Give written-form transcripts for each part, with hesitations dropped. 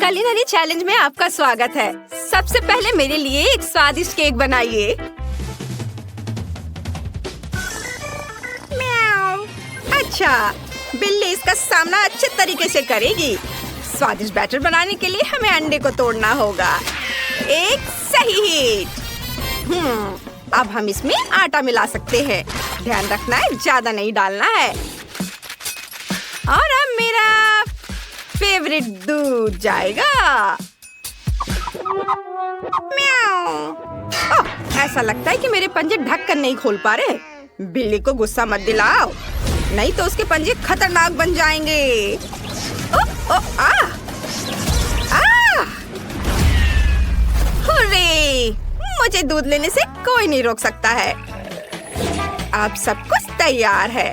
Culinary challenge में आपका स्वागत है। सबसे पहले मेरे लिए एक स्वादिष्ट केक बनाइए। म्याऊ। अच्छा, बिल्ली इसका सामना अच्छे तरीके से करेगी। स्वादिष्ट बैटर बनाने के लिए हमें अंडे को तोड़ना होगा। एक सही हिट। अब हम इसमें आटा मिला सकते हैं। ध्यान रखना है, ज्यादा नहीं डालना है। और अब मेरा फेवरेट दूध जाएगा। म्याऊ। ओह, ऐसा लगता है कि मेरे पंजे ढक्कन नहीं खोल पा रहे। बिल्ली को गुस्सा मत दिलाओ, नहीं तो उसके पंजे खतरनाक बन जाएंगे। ओह, ओह, हुर्रे! मुझे दूध लेने से कोई नहीं रोक सकता है। अब सब कुछ तैयार है।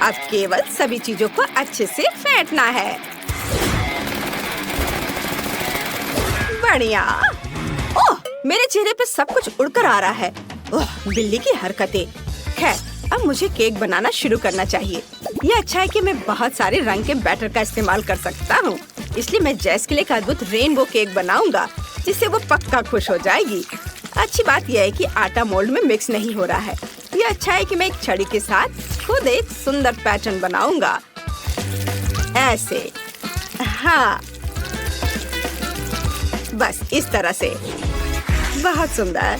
अब केवल सभी चीजों को अच्छे से फेंटना है। बढ़िया। ओह, मेरे चेहरे पे सब कुछ उड़कर आ रहा है। ओह, बिल्ली की हरकतें। खैर, अब मुझे केक बनाना शुरू करना चाहिए। ये अच्छा है कि मैं बहुत सारे रंग के बैटर का इस्तेमाल कर सकता हूँ। इसलिए मैं जैस के लिए एक अद्भुत रेनबो केक बनाऊंगा, जिससे वो पक्का खुश हो जाएगी। अच्छी बात यह है कि आटा मोल्ड में मिक्स नहीं हो रहा है। ये अच्छा है कि मैं एक छड़ी के साथ खुद एक सुंदर पैटर्न बनाऊंगा। ऐसे, हाँ, बस इस तरह से। बहुत सुंदर।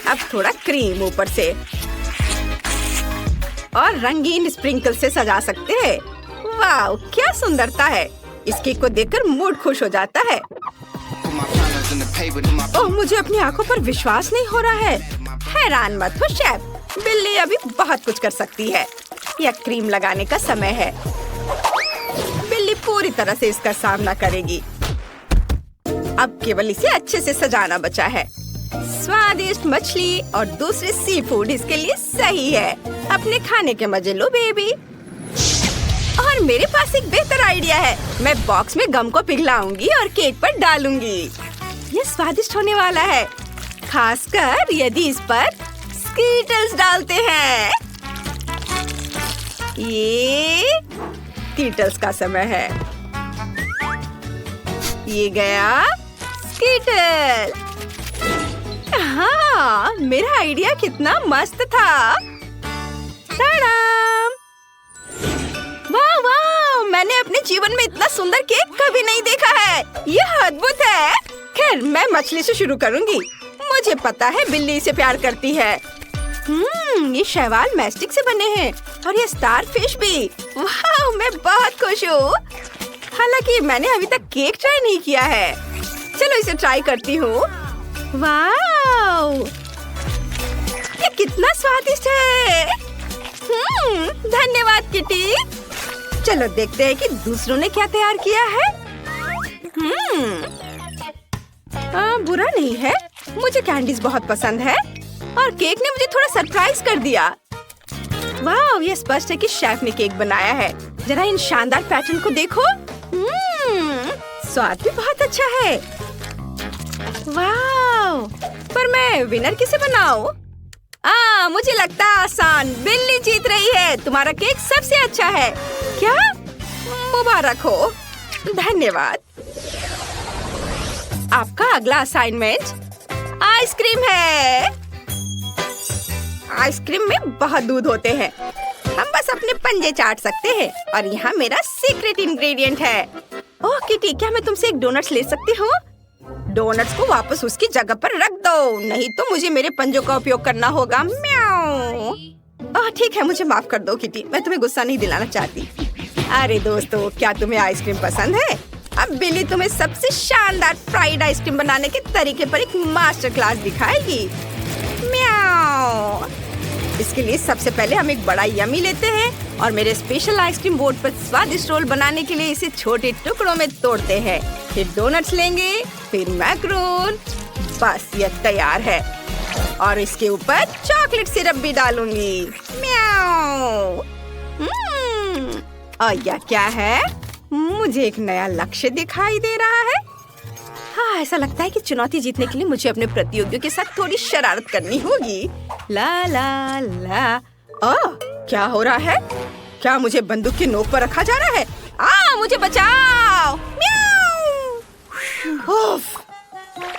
अब थोड़ा क्रीम ऊपर से और रंगीन स्प्रिंकल से सजा सकते हैं। वाह, क्या सुंदरता है। इस केक को देखकर मूड खुश हो जाता है। ओह, मुझे अपनी आंखों पर विश्वास नहीं हो रहा है। हैरान मत हो शेफ, बिल्ली अभी बहुत कुछ कर सकती है। यह क्रीम लगाने का समय है। बिल्ली पूरी तरह से इसका सामना करेगी। अब केवल इसे अच्छे से सजाना बचा है। स्वादिष्ट मछली और दूसरे सी फूड इसके लिए सही है। अपने खाने के मजे लो बेबी। और मेरे पास एक बेहतर आइडिया है। मैं बॉक्स में गम को पिघलाऊंगी और केक पर डालूंगी। ये स्वादिष्ट होने वाला है, खासकर यदि इस पर स्कीटल्स डालते हैं। ये स्कीटल्स का समय है। ये गया स्कीटल। हाँ, मेरा आइडिया कितना मस्त था। टाडाम! वाह वाह, मैंने अपने जीवन में इतना सुंदर केक कभी नहीं देखा है। यह अद्भुत है। खैर, मैं मछली से शुरू करूंगी। मुझे पता है बिल्ली इसे प्यार करती है। ये शैवाल मैस्टिक से बने हैं और ये स्टार फिश भी। वाह, मैं बहुत खुश हूँ। हालांकि मैंने अभी तक केक ट्राई नहीं किया है। चलो इसे ट्राई करती हूँ। वाह, ये कितना स्वादिष्ट है। धन्यवाद किटी। चलो देखते हैं कि दूसरों ने क्या तैयार किया है। बुरा नहीं है, मुझे कैंडीज बहुत पसंद है और केक ने मुझे थोड़ा सरप्राइज कर दिया। वाह, ये स्पष्ट है कि शेफ ने केक बनाया है। जरा इन शानदार पैटर्न को देखो। स्वाद भी बहुत अच्छा है। वाह, पर मैं विनर किसे बनाऊं? मुझे लगता है आसान। बिल्ली जीत रही है। तुम्हारा केक सबसे अच्छा है। क्या? मुबारक हो। धन्यवाद। आपका अगला असाइनमेंट आइसक्रीम है। आइसक्रीम में बहुत दूध होते हैं। हम बस अपने पंजे चाट सकते हैं और यहाँ मेरा सीक्रेट इंग्रेडिएंट है। ओह किटी, क्या मैं तुमसे एक डोनट्स ले सकती हूँ? डोनट्स को वापस उसकी जगह पर रख दो, नहीं तो मुझे मेरे पंजों का उपयोग करना होगा। म्याऊ। ओह ठीक है, मुझे माफ कर दो किटी, मैं तुम्हें गुस्सा नहीं दिलाना चाहती। अरे दोस्तों, क्या तुम्हें आइसक्रीम पसंद है? अब बिल्ली तुम्हें सबसे शानदार फ्राइड आइसक्रीम बनाने के तरीके पर एक मास्टर क्लास दिखाएगी। म्याऊ। इसके लिए सबसे पहले हम एक बड़ा यम्मी लेते हैं और मेरे स्पेशल आइसक्रीम बोर्ड पर स्वादिष्ट रोल बनाने के लिए इसे छोटे टुकड़ों में तोड़ते हैं। फिर डोनट्स लेंगे, फिर मैक्रोन। बस ये तैयार है और इसके ऊपर चॉकलेट सिरप भी डालूंगी। म्याऊ। और यह क्या है? मुझे एक नया लक्ष्य दिखाई दे रहा है। हाँ, ऐसा लगता है कि चुनौती जीतने के लिए मुझे अपने प्रतियोगियों के साथ थोड़ी शरारत करनी होगी। ला ला ला। क्या हो रहा है? क्या मुझे बंदूक की नोक पर रखा जा रहा है? मुझे बचाओ। म्याऊ। उफ,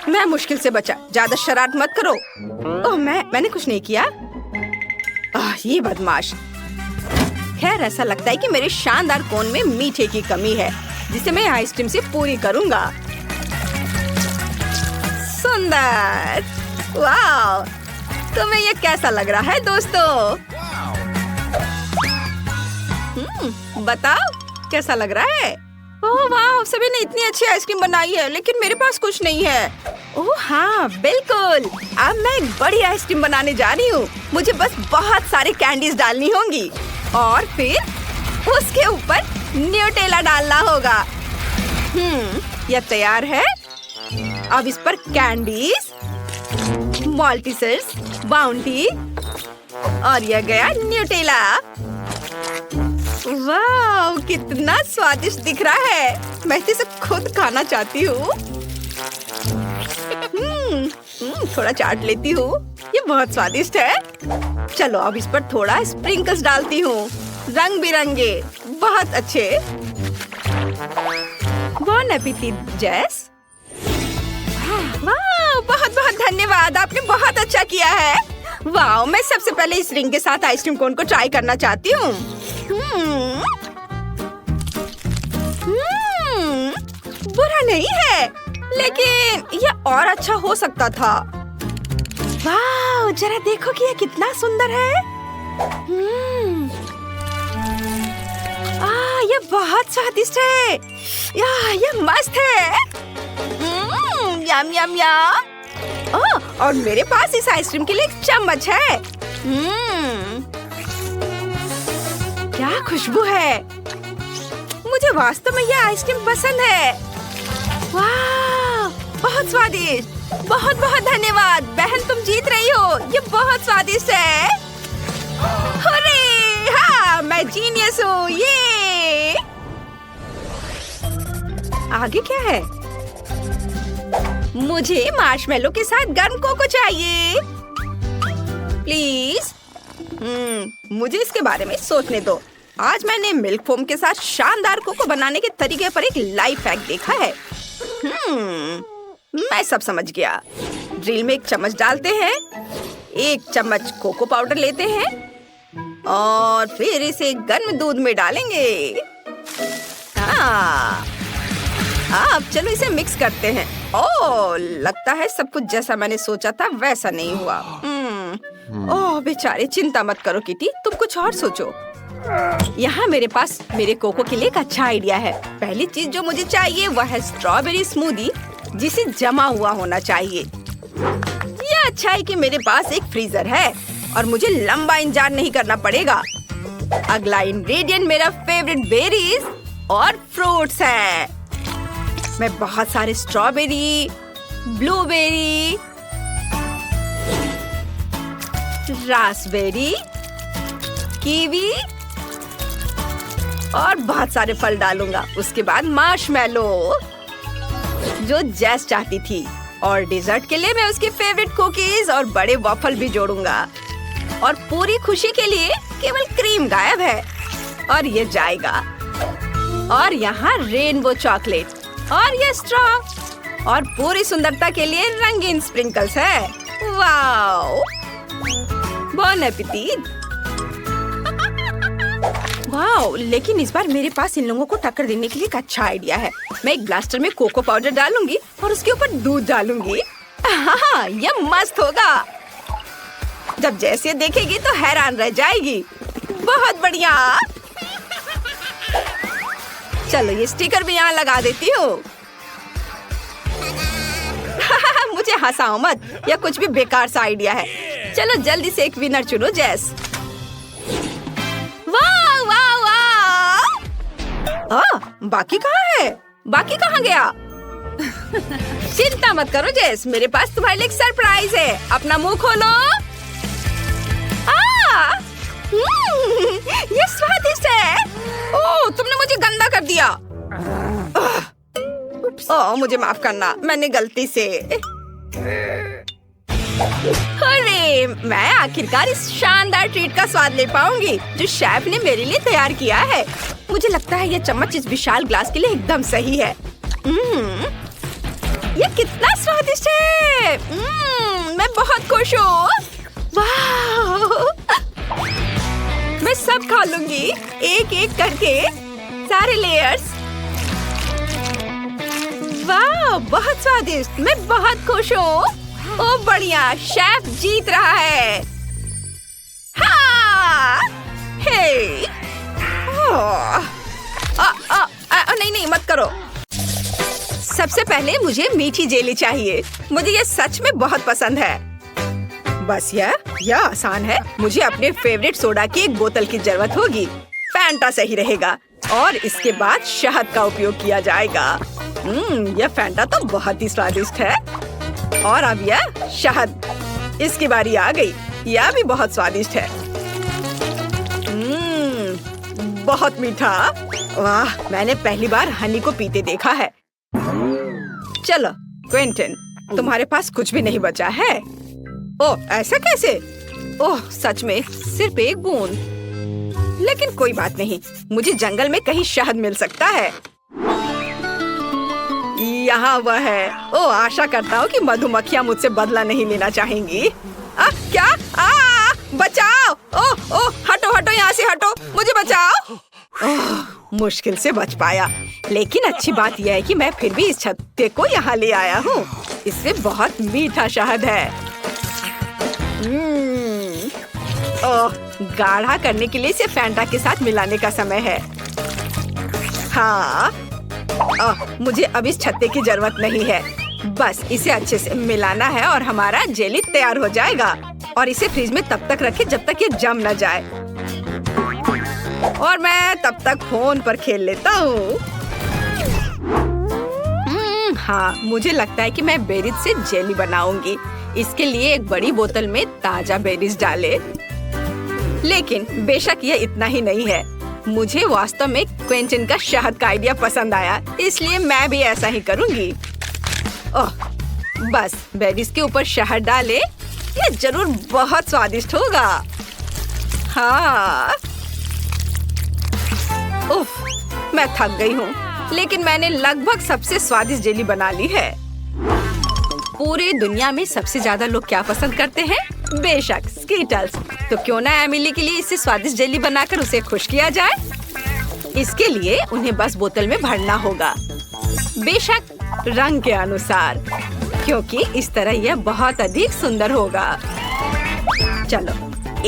मैं मुश्किल से बचा। ज्यादा शरारत मत करो। ओह, मैंने कुछ नहीं किया। ये बदमाश। खैर, ऐसा लगता है कि मेरे शानदार कोन में मीठे की कमी है, जिसे मैं आइसक्रीम से पूरी करूंगा। सुंदर। वाह, तुम्हें ये कैसा लग रहा है दोस्तों? बताओ कैसा लग रहा है? ओह वाह, सभी ने इतनी अच्छी आइसक्रीम बनाई है, लेकिन मेरे पास कुछ नहीं है। ओह हाँ, बिल्कुल। अब मैं एक बड़ी आइसक्रीम बनाने जा रही हूँ। मुझे बस बहुत सारे कैंडीज डालनी होंगी और फिर उसके ऊपर न्यूटेला डालना होगा। यह तैयार है। अब इस पर कैंडीज, माल्टेसर्स, बाउंटी और यह गया न्यूटेला। वाह, कितना स्वादिष्ट दिख रहा है। मैं इसे खुद खाना चाहती हूँ। थोड़ा चाट लेती हूँ। ये बहुत स्वादिष्ट है। चलो अब इस पर थोड़ा स्प्रिंकल्स डालती हूँ, रंग बिरंगे, बहुत अच्छे। बॉन एपेटिट जेस। वाह, बहुत बहुत धन्यवाद, आपने बहुत अच्छा किया है। वाह, मैं सबसे पहले इस रिंग के साथ आइसक्रीम कोन को ट्राई करना चाहती हूँ। बुरा नहीं है, लेकिन यह और अच्छा हो सकता था। वाह, जरा देखो कि यह कितना सुंदर है। यह बहुत स्वादिष्ट है। यह मस्त है। यम यम यम। और मेरे पास इस आइसक्रीम के लिए एक चम्मच है। क्या खुशबू है। मुझे वास्तव में यह आइसक्रीम पसंद है। वाह, बहुत स्वादिष्ट। बहुत बहुत धन्यवाद बहन, तुम जीत रही हो। ये बहुत स्वादिष्ट है। हुर्रे! हाँ, मैं जीनियस हूँ। ये आगे क्या है? मुझे मार्शमेलो के साथ गर्म कोको चाहिए, प्लीज। मुझे इसके बारे में सोचने दो। आज मैंने मिल्क फोम के साथ शानदार कोको बनाने के तरीके पर एक लाइव हैक देखा है। मैं सब समझ गया। ड्रिल में एक चम्मच डालते हैं, एक चम्मच कोको पाउडर लेते हैं और फिर इसे गर्म दूध में डालेंगे। अब चलो इसे मिक्स करते हैं। ओह, लगता है सब कुछ जैसा मैंने सोचा था वैसा नहीं हुआ। ओह बेचारे, चिंता मत करो किटी, तुम कुछ और सोचो। यहाँ मेरे पास मेरे कोको के लिए एक अच्छा आइडिया है। पहली चीज जो मुझे चाहिए वह है स्ट्रॉबेरी स्मूदी, जिसे जमा हुआ होना चाहिए। यह अच्छा है कि मेरे पास एक फ्रीजर है और मुझे लंबा इंतजार नहीं करना पड़ेगा। अगला इंग्रेडिएंट मेरा फेवरेट बेरीज और फ्रूट्स है। मैं बहुत सारे स्ट्रॉबेरी, ब्लूबेरी, रास्पबेरी, कीवी और बहुत सारे फल डालूंगा। उसके बाद मार्शमेलो, जो जेस चाहती थी, और डेजर्ट के लिए मैं उसकी फेवरेट कुकीज और बड़े वॉफल भी जोड़ूंगा। और पूरी खुशी के लिए केवल क्रीम गायब है और ये जाएगा। और यहाँ रेनबो चॉकलेट और ये स्ट्रॉ और पूरी सुंदरता के लिए रंगीन स्प्रिंकल्स है। वाओ, बॉन एपेटिट। वाओ, लेकिन इस बार मेरे पास इन लोगों को टक्कर देने के लिए एक अच्छा आइडिया है। मैं एक ब्लास्टर में कोको पाउडर डालूंगी और उसके ऊपर दूध डालूंगी। हाँ, यह मस्त होगा। जब जैसे देखेगी तो हैरान रह जाएगी। बहुत बढ़िया। चलो ये स्टिकर भी यहाँ लगा देती हूँ। मुझे हंसाओ मत, यह कुछ भी बेकार सा आइडिया है। चलो जल्दी से एक विनर चुनो जेस। वाह वाह वाह। बाकी कहाँ है? बाकी कहाँ गया? चिंता मत करो जेस, मेरे पास तुम्हारे लिए एक सरप्राइज है। अपना मुंह खोलो। ये स्वादिष्ट है। ओह, तुमने मुझे गंदा कर दिया। ओह, मुझे माफ करना, मैंने गलती से। अरे मैं आखिरकार इस शानदार ट्रीट का स्वाद ले पाऊंगी जो शेफ ने मेरे लिए तैयार किया है। मुझे लगता है ये चम्मच इस विशाल ग्लास के लिए एकदम सही है। ये कितना स्वादिष्ट है। मैं बहुत खुश हूँ। वाह! मैं सब खा लूंगी एक एक करके, सारे लेयर्स। वाह, बहुत स्वादिष्ट। मैं बहुत खुश हूँ। ओ बढ़िया, शेफ जीत रहा है। हाँ! हे! नहीं मत करो। सबसे पहले मुझे मीठी जेली चाहिए। मुझे ये सच में बहुत पसंद है। बस यह आसान है। मुझे अपने फेवरेट सोडा की एक बोतल की जरूरत होगी। फैंटा सही रहेगा और इसके बाद शहद का उपयोग किया जाएगा। यह फैंटा तो बहुत ही स्वादिष्ट है। और अब यह शहद, इसकी बारी आ गई। यह भी बहुत स्वादिष्ट है। बहुत मीठा। वाह, मैंने पहली बार हनी को पीते देखा है। चलो क्विंटन, तुम्हारे पास कुछ भी नहीं बचा है। ओह, ऐसा कैसे? ओह, सच में सिर्फ एक बूंद। लेकिन कोई बात नहीं, मुझे जंगल में कहीं शहद मिल सकता है। यहाँ वह है। ओह, आशा करता हूँ कि मधुमक्खियाँ मुझसे बदला नहीं लेना चाहेंगी। क्या? बचाओ! ओह ओह, हटो हटो, यहाँ से हटो, मुझे बचाओ। मुश्किल से बच पाया। लेकिन अच्छी बात यह है कि मैं फिर भी इस छत्ते को यहाँ ले आया हूँ। इससे बहुत मीठा शहद है। ओह, गाढ़ा करने के लिए इसे फैंटा के साथ मिलाने का समय है। हाँ, मुझे अब इस छत्ते की जरूरत नहीं है। बस इसे अच्छे से मिलाना है और हमारा जेली तैयार हो जाएगा। और इसे फ्रिज में तब तक रखें जब तक ये जम न जाए। और मैं तब तक फोन पर खेल लेता हूँ। हाँ, मुझे लगता है कि मैं बेरीज से जेली बनाऊंगी। इसके लिए एक बड़ी बोतल में ताजा बेरीज डाले। लेकिन बेशक ये इतना ही नहीं है। मुझे वास्तव में क्विंटन का शहद का आइडिया पसंद आया, इसलिए मैं भी ऐसा ही करूंगी। ओह, बस बेरीज के ऊपर शहद डाले। ये जरूर बहुत स्वादिष्ट होगा। हाँ। उफ, मैं थक गई हूँ, लेकिन मैंने लगभग सबसे स्वादिष्ट जेली बना ली है। पूरी दुनिया में सबसे ज्यादा लोग क्या पसंद करते हैं? बेशक स्कीटल्स। तो क्यों ना एमिली के लिए इससे स्वादिष्ट जेली बनाकर उसे खुश किया जाए। इसके लिए उन्हें बस बोतल में भरना होगा, बेशक रंग के अनुसार, क्योंकि इस तरह यह बहुत अधिक सुंदर होगा। चलो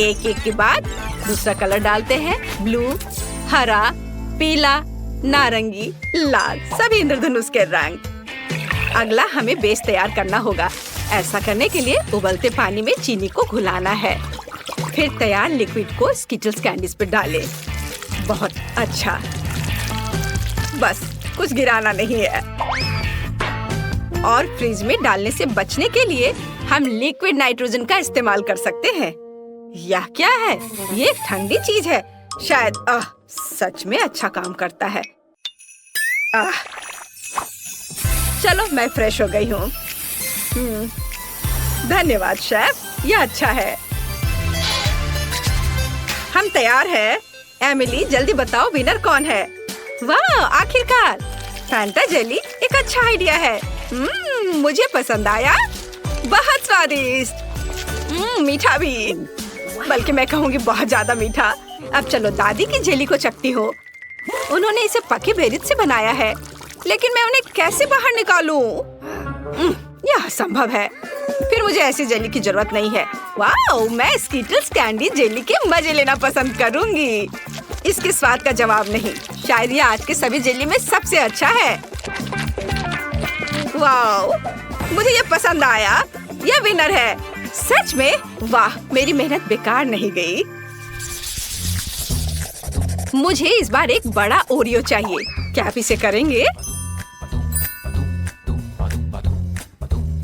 एक एक के बाद दूसरा कलर डालते हैं। ब्लू, हरा, पीला, नारंगी, लाल, सभी इंद्रधनुष के रंग। अगला हमें बेस तैयार करना होगा। ऐसा करने के लिए उबलते पानी में चीनी को घुलाना है। फिर तैयार लिक्विड को स्किटल्स कैंडीज पर डालें। बहुत अच्छा। बस कुछ गिराना नहीं है। और फ्रिज में डालने से बचने के लिए हम लिक्विड नाइट्रोजन का इस्तेमाल कर सकते हैं। यह क्या है? ये एक ठंडी चीज है शायद। सच में अच्छा काम करता है। चलो मैं फ्रेश हो गई हूँ। धन्यवाद शेफ, यह अच्छा है। हम तैयार हैं। एमिली, जल्दी बताओ विनर कौन है? वाह, आखिरकार फैंटा जेली एक अच्छा आइडिया है। मुझे पसंद आया। बहुत स्वादिष्ट। मीठा भी, बल्कि मैं कहूँगी बहुत ज्यादा मीठा। अब चलो दादी की जेली को चखती हो। उन्होंने इसे पके बेरीज से बनाया है, लेकिन मैं उन्हें कैसे बाहर निकालूं? यह असंभव है। फिर मुझे ऐसी जेली की जरूरत नहीं है। वाह, मैं स्कीटल्स कैंडी जेली के मजे लेना पसंद करूंगी। इसके स्वाद का जवाब नहीं। शायद ये आज के सभी जेली में सबसे अच्छा है। वाह, मुझे ये पसंद आया। यह विनर है। सच में? वाह, मेरी मेहनत बेकार नहीं गई। मुझे इस बार एक बड़ा ओरियो चाहिए। क्या आप इसे करेंगे?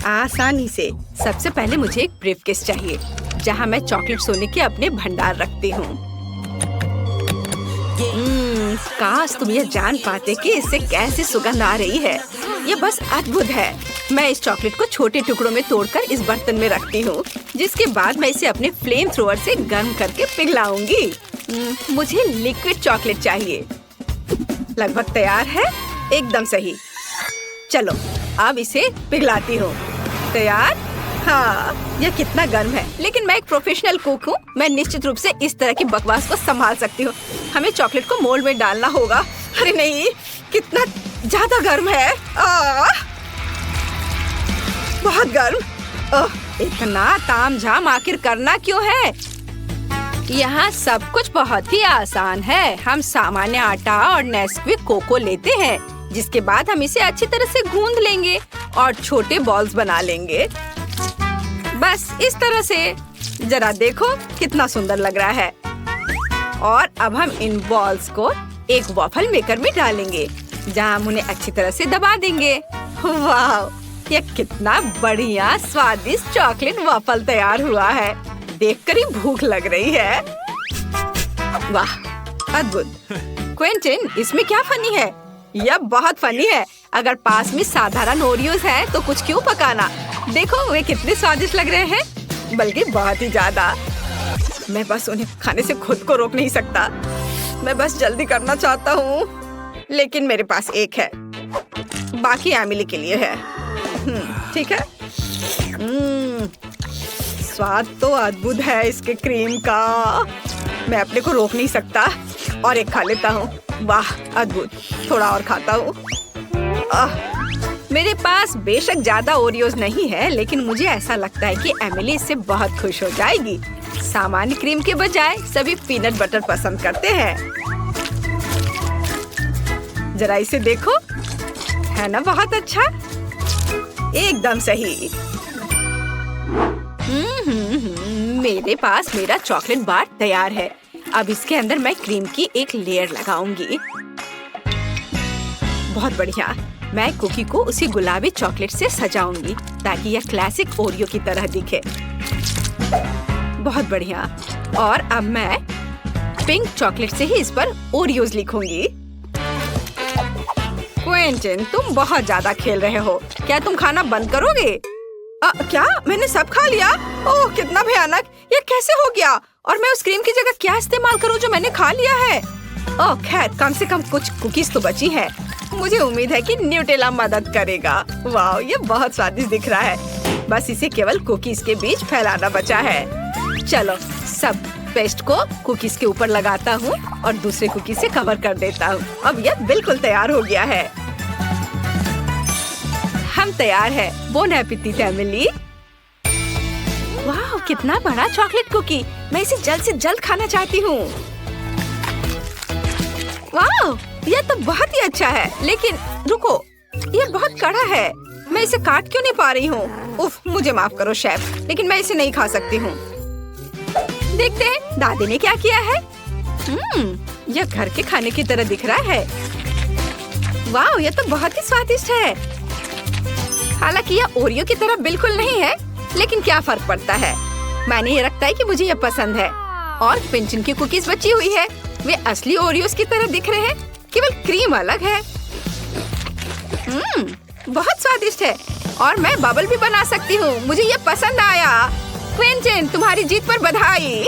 आसानी से। सबसे पहले मुझे एक ब्रीफकेस चाहिए, जहाँ मैं चॉकलेट सोने के अपने भंडार रखती हूँ। काश तुम यह जान पाते कि इससे कैसी सुगंध आ रही है। यह बस अद्भुत है। मैं इस चॉकलेट को छोटे टुकड़ों में तोड़कर इस बर्तन में रखती हूँ, जिसके बाद मैं इसे अपने फ्लेम थ्रोवर से गर्म करके पिघलाऊंगी। मुझे लिक्विड चॉकलेट चाहिए। लगभग तैयार है, एकदम सही। चलो अब इसे पिघलाती हूँ। तैयार? हाँ, यह कितना गर्म है, लेकिन मैं एक प्रोफेशनल कुक हूँ। मैं निश्चित रूप से इस तरह की बकवास को संभाल सकती हूँ। हमें चॉकलेट को मोल्ड में डालना होगा। अरे नहीं, कितना ज्यादा गर्म है। बहुत गर्म। इतना तामझाम आखिर करना क्यों है? यहाँ सब कुछ बहुत ही आसान है। हम सामान्य आटा और नेस्क्विक कोको लेते हैं, जिसके बाद हम इसे अच्छी तरह से गूंद लेंगे और छोटे बॉल्स बना लेंगे। बस इस तरह से। जरा देखो कितना सुंदर लग रहा है। और अब हम इन बॉल्स को एक वॉफल मेकर में डालेंगे, जहाँ हम उन्हें अच्छी तरह से दबा देंगे। वाह, यह कितना बढ़िया स्वादिष्ट चॉकलेट वॉफल तैयार हुआ है। देखकर ही भूख लग रही है। वाह, अद्भुत। क्विंटन, इसमें क्या फनी है? यह बहुत फनी है। अगर पास में साधारण ओरियोज है तो कुछ क्यों पकाना। देखो वे कितने स्वादिष्ट लग रहे हैं, बल्कि बहुत ही ज्यादा। मैं बस उन्हें खाने से खुद को रोक नहीं सकता। मैं बस जल्दी करना चाहता हूँ, लेकिन मेरे पास एक है, बाकी एमिली के लिए है। ठीक है। स्वाद तो अद्भुत है इसके क्रीम का। मैं अपने को रोक नहीं सकता और एक खा लेता हूँ। वाह, अद्भुत। थोड़ा और खाता हूँ। मेरे पास बेशक ज्यादा ओरियोज नहीं है, लेकिन मुझे ऐसा लगता है कि एमिली इससे बहुत खुश हो जाएगी। सामान्य क्रीम के बजाय सभी पीनट बटर पसंद करते हैं। जरा इसे देखो, है ना बहुत अच्छा? एकदम सही। मेरे पास मेरा चॉकलेट बार तैयार है। अब इसके अंदर मैं क्रीम की एक लेयर लगाऊंगी। बहुत बढ़िया। मैं कुकी को उसी गुलाबी चॉकलेट से सजाऊंगी, ताकि यह क्लासिक ओरियो की तरह दिखे। बहुत बढ़िया। और अब मैं पिंक चॉकलेट से ही इस पर ओरियोज लिखूंगी। क्विंटन, तुम बहुत ज्यादा खेल रहे हो। क्या तुम खाना बंद करोगे? क्या मैंने सब खा लिया? ओह, कितना भयानक। यह कैसे हो गया? और मैं उस क्रीम की जगह क्या इस्तेमाल करूं जो मैंने खा लिया है? ओह खैर, कम से कम कुछ कुकीज तो बची है। मुझे उम्मीद है कि न्यूटेला मदद करेगा। वाह, ये बहुत स्वादिष्ट दिख रहा है। बस इसे केवल कुकीज के बीच फैलाना बचा है। चलो सब पेस्ट को कुकीज के ऊपर लगाता हूँ और दूसरे कुकीज से कवर कर देता हूँ। अब यह बिल्कुल तैयार हो गया है। हम तैयार है। Bone appétit Emily. वाह, कितना बड़ा चॉकलेट कुकी। मैं इसे जल्द से जल्द खाना चाहती हूँ। वाह, यह तो बहुत ही अच्छा है, लेकिन रुको, यह बहुत कड़ा है। मैं इसे काट क्यों नहीं पा रही हूँ? उफ, मुझे माफ करो शेफ, लेकिन मैं इसे नहीं खा सकती हूँ। देखते हैं दादी ने क्या किया है। यह घर के खाने की तरह दिख रहा है। वाह, यह तो बहुत ही स्वादिष्ट है। हालांकि यह ओरियो की तरह बिल्कुल नहीं है, लेकिन क्या फर्क पड़ता है। मैंने ये रखता है कि मुझे यह पसंद है। और पिंचन की कुकीज बची हुई है। वे असली ओरियोस की तरह दिख रहे हैं, केवल क्रीम अलग है। बहुत स्वादिष्ट है। और मैं बबल भी बना सकती हूँ। मुझे ये पसंद आया। क्विंटन, तुम्हारी जीत पर बधाई।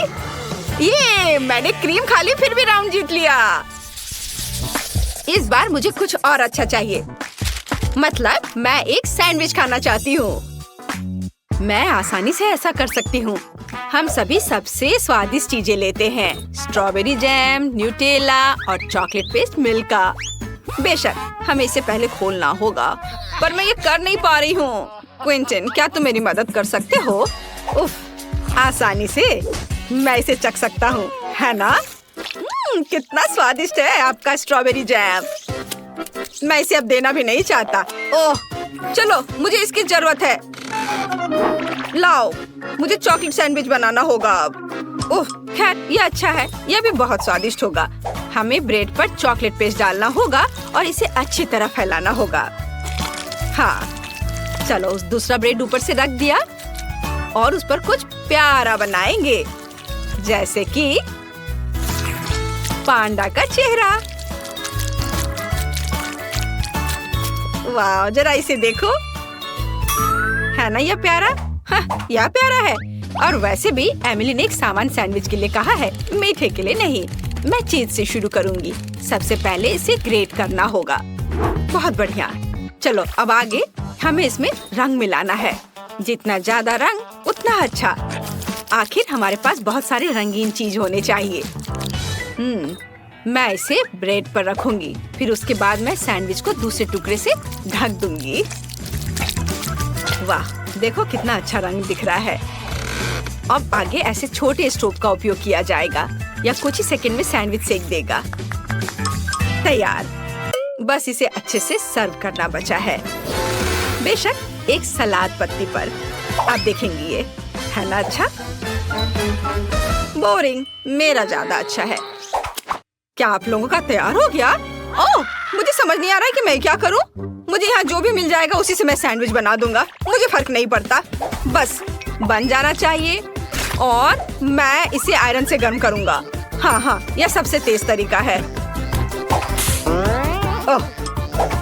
ये मैंने क्रीम खा ली, फिर भी राउंड जीत लिया। इस बार मुझे कुछ और अच्छा चाहिए। मतलब मैं एक सैंडविच खाना चाहती हूँ। मैं आसानी से ऐसा कर सकती हूँ। हम सभी सबसे स्वादिष्ट चीजें लेते हैं। स्ट्रॉबेरी जैम, न्यूटेला और चॉकलेट पेस्ट मिल्का। बेशक हमें इसे पहले खोलना होगा, पर मैं ये कर नहीं पा रही हूँ। क्विंटन, क्या तुम मेरी मदद कर सकते हो? उफ, आसानी से मैं इसे चख सकता हूँ, है ना? कितना स्वादिष्ट है आपका स्ट्रॉबेरी जैम। मैं इसे अब देना भी नहीं चाहता। ओह, चलो, मुझे इसकी जरूरत है। लाओ, मुझे चॉकलेट सैंडविच बनाना होगा अब। ओह, खैर ये अच्छा है। यह भी बहुत स्वादिष्ट होगा। हमें ब्रेड पर चॉकलेट पेस्ट डालना होगा और इसे अच्छी तरह फैलाना होगा। हाँ, चलो उस दूसरा ब्रेड ऊपर से रख दिया और उस पर कुछ प्यारा बनाएंगे, जैसे कि पांडा का चेहरा। वाह, जरा इसे देखो। है ना यह प्यारा? हाँ, यह प्यारा है। और वैसे भी एमिली ने एक सामान सैंडविच के लिए कहा है, मीठे के लिए नहीं। मैं चीज से शुरू करूंगी। सबसे पहले इसे ग्रेट करना होगा। बहुत बढ़िया। चलो अब आगे हमें इसमें रंग मिलाना है। जितना ज्यादा रंग उतना अच्छा। आखिर हमारे पास बहुत सारे रंगीन चीज होने चाहिए। मैं इसे ब्रेड पर रखूंगी। फिर उसके बाद मैं सैंडविच को दूसरे टुकड़े से ढक दूंगी। वाह, देखो कितना अच्छा रंग दिख रहा है। अब आगे ऐसे छोटे स्टोव का उपयोग किया जाएगा। या कुछ ही सेकंड में सैंडविच सेक देगा। तैयार। बस इसे अच्छे से सर्व करना बचा है। बेशक एक सलाद पत्ती पर। आप देखेंगे ये है ना अच्छा? बोरिंग, मेरा ज्यादा अच्छा है। क्या आप लोगों का तैयार हो गया? ओह, मुझे समझ नहीं आ रहा है कि मैं क्या करूं। मुझे यहाँ जो भी मिल जाएगा उसी से मैं सैंडविच बना दूंगा। मुझे फर्क नहीं पड़ता, बस बन जाना चाहिए। और मैं इसे आयरन से गर्म करूंगा। हाँ, यह सबसे तेज तरीका है। ओह,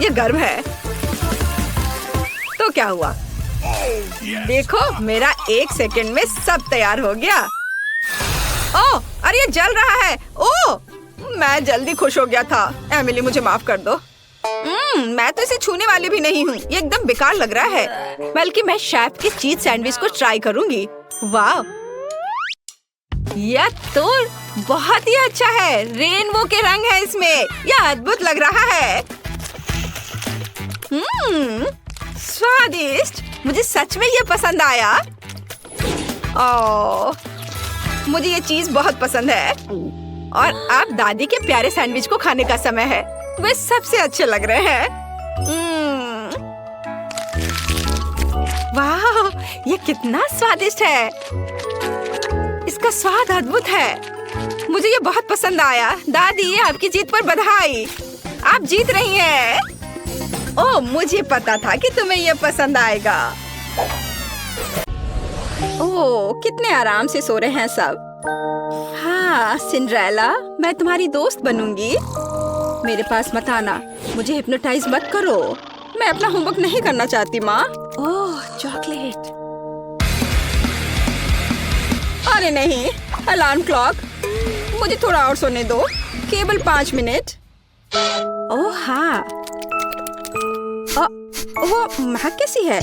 ये गर्म है। तो क्या हुआ? देखो, मेरा 1 सेकंड में सब तैयार हो गया। ओह, अरे ये जल रहा है। ओह, मैं जल्दी खुश हो गया था। एमिली, मुझे माफ कर दो। मैं तो इसे छूने वाली भी नहीं हूँ। ये एकदम बेकार लग रहा है। बल्कि मैं शेफ के चीज सैंडविच को ट्राई करूंगी। वाह, यह तो बहुत ही अच्छा है। रेनबो के रंग है इसमें। यह अद्भुत लग रहा है। स्वादिष्ट। मुझे सच में ये पसंद आया। ओह, मुझे ये चीज बहुत पसंद है। और अब दादी के प्यारे सैंडविच को खाने का समय है। वे सबसे अच्छे लग रहे हैं। वाह, ये कितना स्वादिष्ट है। इसका स्वाद अद्भुत है। मुझे ये बहुत पसंद आया। दादी, आपकी जीत पर बधाई। आप जीत रही हैं। ओह, मुझे पता था कि तुम्हें ये पसंद आएगा। ओह, कितने आराम से सो रहे हैं सब। हाँ सिंड्रेला, मैं तुम्हारी दोस्त बनूंगी। मेरे पास मत आना। मुझे हिप्नोटाइज मत करो। मैं अपना होमवर्क नहीं करना चाहती माँ। ओह, चॉकलेट। अरे नहीं, अलार्म क्लॉक। मुझे थोड़ा और सोने दो, केवल 5 मिनट। ओह हाँ, वो महक कैसी है?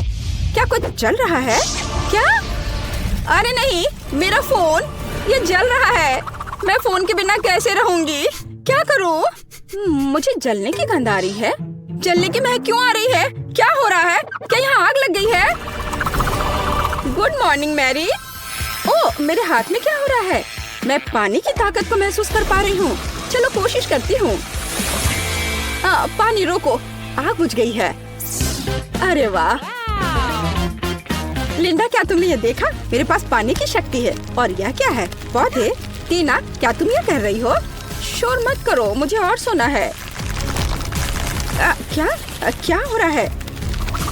क्या कुछ जल रहा है क्या? अरे नहीं, मेरा फोन, ये जल रहा है। मैं फोन के बिना कैसे रहूंगी? क्या करूं? मुझे जलने की गंध आ रही है। जलने की महक क्यों आ रही है? क्या हो रहा है? क्या यहाँ आग लग गई है? Good morning Mary. ओह, मेरे हाथ में क्या हो रहा है? मैं पानी की ताकत को महसूस कर पा रही हूँ। चलो कोशिश करती हूँ। पानी रोको, आग बुझ गई है। अरे वाह लिंडा, क्या तुमने ये देखा? मेरे पास पानी की शक्ति है। और यह क्या है? पौधे? टीना, क्या तुम ये कह रही हो? शोर मत करो, मुझे और सोना है। क्या हो रहा है?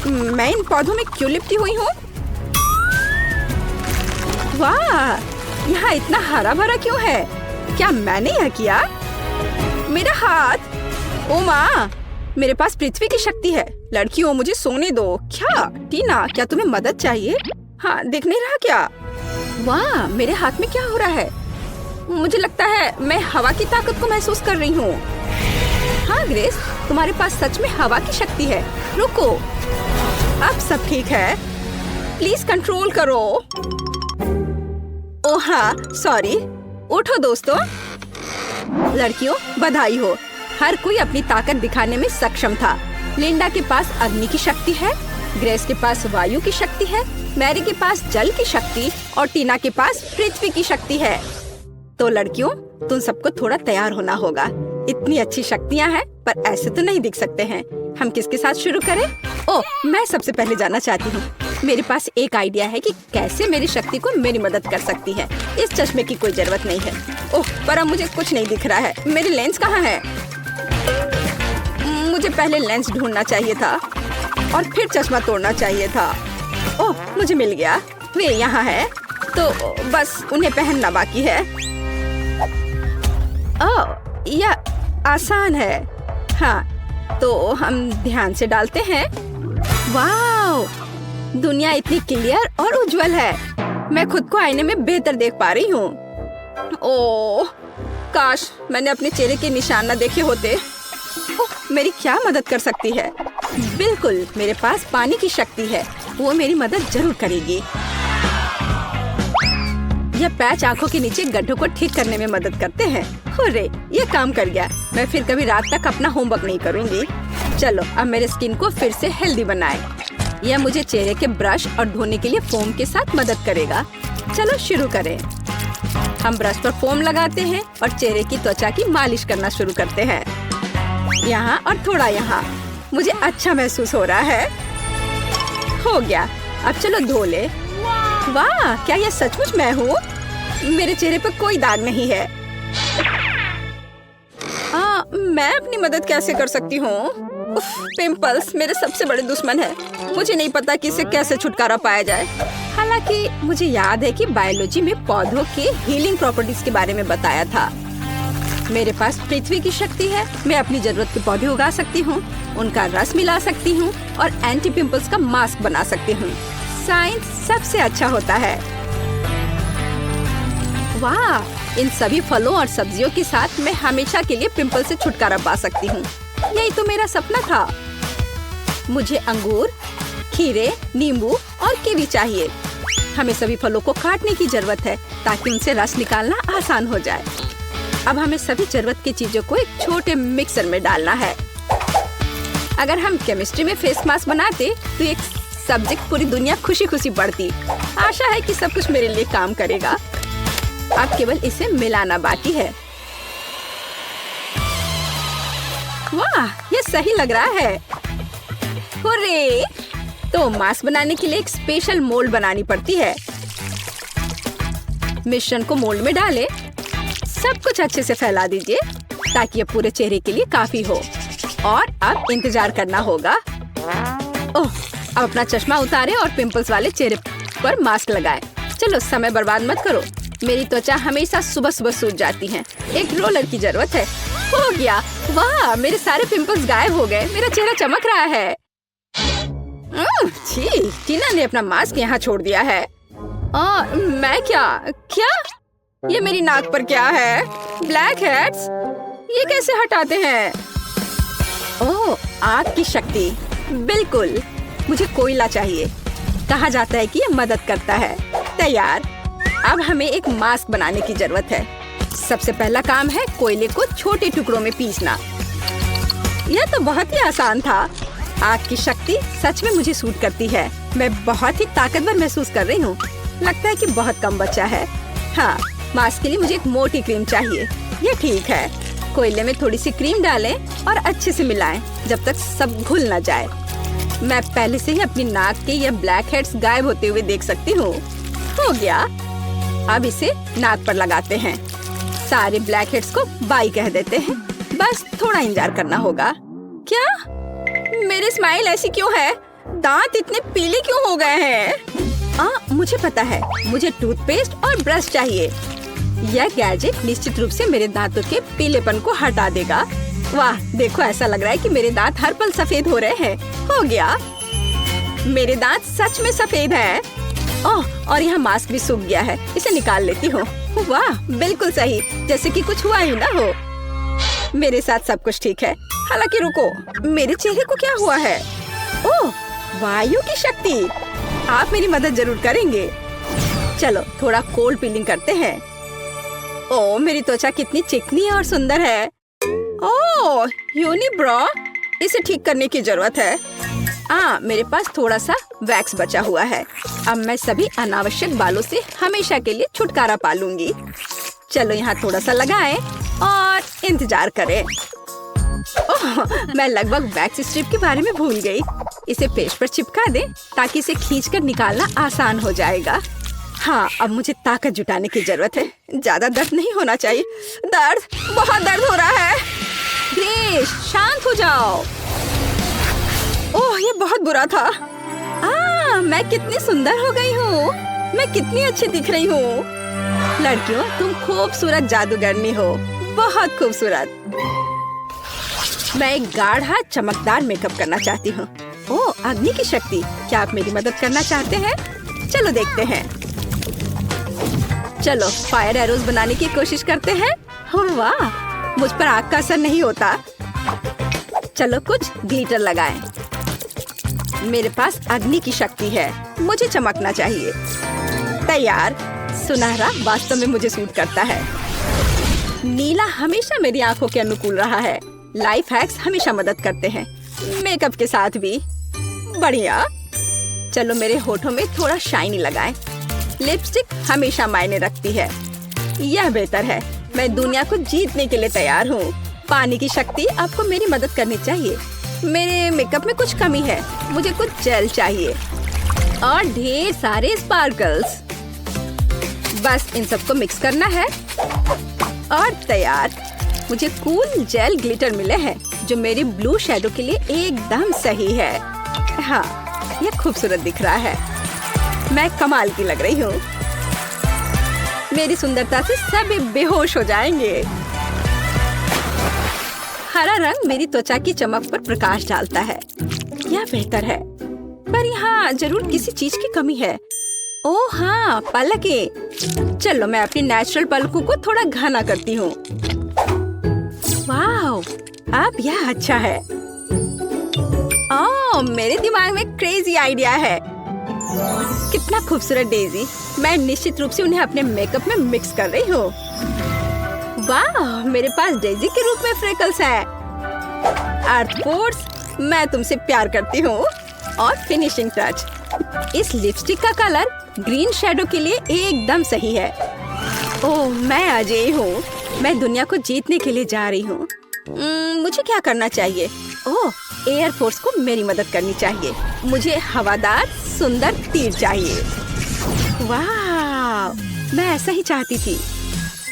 मैं इन पौधों में क्यों लिपटी हुई हूँ? वाह, यहाँ इतना हरा भरा क्यों है? क्या मैंने यह किया? मेरा हाथ। ओ माँ, मेरे पास पृथ्वी की शक्ति है। लड़कियों, मुझे सोने दो। क्या टीना, क्या तुम्हें मदद चाहिए? हाँ, दिख नहीं रहा क्या? वाह, मेरे हाथ में क्या हो रहा है? मुझे लगता है मैं हवा की ताकत को महसूस कर रही हूँ। हाँ ग्रेस, तुम्हारे पास सच में हवा की शक्ति है। रुको, अब सब ठीक है। प्लीज कंट्रोल करो। ओह हाँ, सॉरी। उठो दोस्तों। लड़कियों, बधाई हो। हर कोई अपनी ताकत दिखाने में सक्षम था। लिंडा के पास अग्नि की शक्ति है, ग्रेस के पास वायु की शक्ति है, मैरी के पास जल की शक्ति और टीना के पास पृथ्वी की शक्ति है। तो लड़कियों, तुम सबको थोड़ा तैयार होना होगा। इतनी अच्छी शक्तियाँ हैं, पर ऐसे तो नहीं दिख सकते हैं। हम किसके साथ शुरू करें? ओह, मैं सबसे पहले जानना चाहती हूँ। मेरे पास एक आइडिया है कि कैसे मेरी शक्ति को मेरी मदद कर सकती है। इस चश्मे की कोई जरूरत नहीं है। ओह, पर अब मुझे कुछ नहीं दिख रहा है। मेरी लेंस कहाँ है? मुझे पहले लेंस ढूंढना चाहिए था और फिर चश्मा तोड़ना चाहिए था। ओह, मुझे मिल गया। वे यहाँ है, तो बस उन्हें पहनना बाकी है। ओह, यह आसान है। हाँ, तो हम ध्यान से डालते हैं। वाह, दुनिया इतनी क्लियर और उज्जवल है। मैं खुद को आईने में बेहतर देख पा रही हूँ। ओह, काश मैंने अपने चेहरे के निशान न देखे होते। ओह, मेरी क्या मदद कर सकती है? बिल्कुल, मेरे पास पानी की शक्ति है, वो मेरी मदद जरूर करेगी। यह पैच आंखों के नीचे गड्ढों को ठीक करने में मदद करते हैं। हुर्रे, ये काम कर गया। मैं फिर कभी रात तक अपना होमवर्क नहीं करूंगी। चलो अब मेरे स्किन को फिर से हेल्दी बनाएं। यह मुझे चेहरे के ब्रश और धोने के लिए फोम के साथ मदद करेगा। चलो शुरू करें। हम ब्रश पर फोम लगाते हैं और चेहरे की त्वचा की मालिश करना शुरू करते हैं। यहाँ और थोड़ा यहाँ। मुझे अच्छा महसूस हो रहा है। हो गया, अब चलो धो ले। वाह, क्या यह सचमुच मैं हूँ? मेरे चेहरे पर कोई दाग नहीं है। मैं अपनी मदद कैसे कर सकती हूँ? पिंपल्स मेरे सबसे बड़े दुश्मन है। मुझे नहीं पता कि इससे कैसे छुटकारा पाया जाए। हालांकि मुझे याद है कि बायोलॉजी में पौधों के हीलिंग प्रॉपर्टीज के बारे में बताया था। मेरे पास पृथ्वी की शक्ति है। मैं अपनी जरूरत के पौधे उगा सकती हूँ, उनका रस मिला सकती हूँ और एंटी पिंपल्स का मास्क बना सकती हूँ। साइंस सबसे अच्छा होता है। वाह, इन सभी फलों और सब्जियों के साथ मैं हमेशा के लिए पिंपल से छुटकारा पा सकती हूँ। यही तो मेरा सपना था। मुझे अंगूर, खीरे, नींबू और कीवी चाहिए। हमें सभी फलों को काटने की जरूरत है ताकि उनसे रस निकालना आसान हो जाए। अब हमें सभी जरूरत की चीजों को एक छोटे मिक्सर में डालना है। अगर हम केमिस्ट्री में फेस मास्क बनाते तो एक सब्जेक्ट पूरी दुनिया खुशी खुशी बढ़ती। आशा है कि सब कुछ मेरे लिए काम करेगा। अब केवल इसे मिलाना बाकी है। वाह, ये सही लग रहा है। हुर्रे! तो मास्क बनाने के लिए एक स्पेशल मोल्ड बनानी पड़ती है। मिश्रण को मोल्ड में डालें। सब कुछ अच्छे से फैला दीजिए ताकि ये पूरे चेहरे के लिए काफी हो। और अब इंतजार करना होगा। ओह, अब अपना चश्मा उतारें और पिंपल्स वाले चेहरे पर मास्क लगाएं। चलो समय बर्बाद मत करो। मेरी त्वचा हमेशा सुबह सुबह सूज जाती है। एक रोलर की जरूरत है। हो गया। वाह, मेरे सारे पिंपल्स गायब हो गए। मेरा चेहरा चमक रहा है। छी, टीना ने अपना मास्क यहाँ छोड़ दिया है। मैं क्या? ये मेरी नाक पर क्या है? Black heads? ये कैसे हटाते हैं? ओह, आग की शक्ति। बिल्कुल, मुझे कोयला चाहिए। कहा जाता है कि ये मदद करता है। तैयार। अब हमें एक मास्क बनाने की जरूरत है। सबसे पहला काम है कोयले को छोटे टुकड़ों में पीसना। यह तो बहुत ही आसान था। आग की शक्ति सच में मुझे सूट करती है। मैं बहुत ही ताकतवर महसूस कर रही हूँ। लगता है कि बहुत कम बचा है। हाँ, मास्क के लिए मुझे एक मोटी क्रीम चाहिए। ये ठीक है। कोयले में थोड़ी सी क्रीम डालें और अच्छे से मिलाएं जब तक सब घुल न जाए। मैं पहले से ही अपनी नाक के ये ब्लैक हेड्स गायब होते हुए देख सकती हूँ। हो गया। अब इसे नाक पर लगाते हैं। सारे ब्लैक हेड्स को बाय कह देते हैं। बस थोड़ा इंतजार करना होगा। क्या? मेरी स्माइल ऐसी क्यों है? दांत इतने पीले क्यों हो गए हैं? मुझे पता है। मुझे टूथपेस्ट और ब्रश चाहिए। यह गैजेट निश्चित रूप से मेरे दांतों के पीलेपन को हटा देगा। वाह, देखो, ऐसा लग रहा है कि मेरे दांत हर पल सफेद हो रहे हैं। हो गया। मेरे दांत सच में सफेद हैं। ओह, और यहाँ मास्क भी सूख गया है। इसे निकाल लेती हूँ। वाह, बिल्कुल सही, जैसे कि कुछ हुआ ही ना हो। मेरे साथ सब कुछ ठीक है। हालांकि रुको, मेरे चेहरे को क्या हुआ है? ओह, वायु की शक्ति। आप मेरी मदद जरूर करेंगे। चलो थोड़ा कोल्ड पीलिंग करते हैं। ओह, मेरी त्वचा कितनी चिकनी और सुंदर है। ओह, यूनिब्रो, इसे ठीक करने की जरूरत है। मेरे पास थोड़ा सा वैक्स बचा हुआ है। अब मैं सभी अनावश्यक बालों से हमेशा के लिए छुटकारा पा लूंगी। चलो यहाँ थोड़ा सा लगाएं और इंतजार करें। ओह, मैं लगभग वैक्स स्ट्रिप के बारे में भूल गई। इसे पेश पर चिपका दे ताकि इसे खींचकर निकालना आसान हो जाएगा। हाँ, अब मुझे ताकत जुटाने की जरूरत है। ज्यादा दर्द नहीं होना चाहिए। बहुत दर्द हो रहा है। ग्रेस, शांत हो जाओ। ओह, ये बहुत बुरा था। मैं कितनी सुंदर हो गई हूँ। मैं कितनी अच्छी दिख रही हूँ। लड़कियों, तुम खूबसूरत जादूगरनी हो। बहुत खूबसूरत। मैं एक गाढ़ा चमकदार मेकअप करना चाहती हूँ। ओह, अग्नि की शक्ति। क्या आप मेरी मदद करना चाहते हैं? चलो देखते हैं। चलो फायर एरोज बनाने की कोशिश करते हैं। वाह, मुझ पर आग का असर नहीं होता। चलो कुछ ग्लिटर लगाएं। मेरे पास अग्नि की शक्ति है, मुझे चमकना चाहिए। तैयार। सुनहरा वास्तव में मुझे सूट करता है। नीला हमेशा मेरी आंखों के अनुकूल रहा है। लाइफ हैक्स हमेशा मदद करते हैं, मेकअप के साथ भी। बढ़िया। चलो मेरे होठों में थोड़ा शाइनी लगाएं। लिपस्टिक हमेशा मायने रखती है। यह बेहतर है। मैं दुनिया को जीतने के लिए तैयार हूँ। पानी की शक्ति, आपको मेरी मदद करनी चाहिए। मेरे मेकअप में कुछ कमी है, मुझे कुछ जेल चाहिए और ढेर सारे स्पार्कल्स। बस इन सबको मिक्स करना है और तैयार। मुझे कूल जेल ग्लिटर मिले हैं जो मेरी ब्लू शैडो के लिए एकदम सही है। हाँ, ये खूबसूरत दिख रहा है। मैं कमाल की लग रही हूँ। मेरी सुंदरता से सभी बेहोश हो जाएंगे। हरा रंग मेरी त्वचा की चमक पर प्रकाश डालता है। यह बेहतर है, पर यहाँ जरूर किसी चीज की कमी है। ओह हाँ, पलकें। चलो मैं अपनी नेचुरल पलकों को थोड़ा घना करती हूँ। वाह, अब यह अच्छा है। ओह, मेरे दिमाग में क्रेजी आइडिया है। कितना खूबसूरत डेजी। मैं निश्चित रूप से उन्हें अपने मेकअप में मिक्स कर रही हूँ। वाह, मेरे पास डेजी के रूप में फ्रेकल्स है। आर्थपोर्स, मैं तुमसे प्यार करती हूँ। और फिनिशिंग टच, इस लिपस्टिक का कलर ग्रीन शैडो के लिए एकदम सही है। ओह, मैं अजय हूँ। मैं दुनिया को जीतने के लिए जा रही हूँ। मुझे क्या करना चाहिए? ओह, एयर फोर्स को मेरी मदद करनी चाहिए। मुझे हवादार सुंदर तीर चाहिए। वाह, मैं ऐसा ही चाहती थी।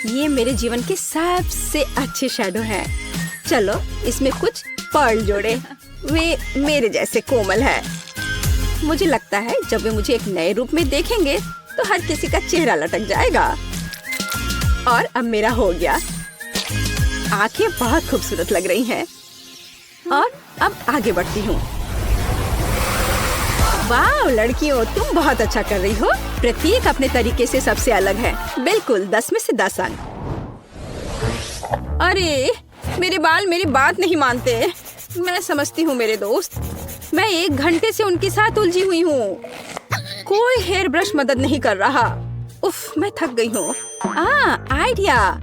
ये मेरे जीवन के सबसे अच्छे शैडो हैं। चलो इसमें कुछ पर्ल जोड़े। वे मेरे जैसे कोमल है। मुझे लगता है जब वे मुझे एक नए रूप में देखेंगे तो हर किसी का चेहरा लटक जाएगा। और अब मेरा हो गया। आंखें बहुत खूबसूरत लग रही हैं। और अब आगे बढ़ती हूँ। वाह लड़कियों, तुम बहुत अच्छा कर रही हो। प्रत्येक अपने तरीके से सबसे अलग है। बिल्कुल 10 में से 10 अंक। अरे मेरे बाल मेरी बात नहीं मानते। मैं समझती हूँ मेरे दोस्त, मैं 1 घंटे से उनके साथ उलझी हुई हूँ। कोई हेयर ब्रश मदद नहीं कर रहा। उफ, मैं थक गई हूँ। आइडिया।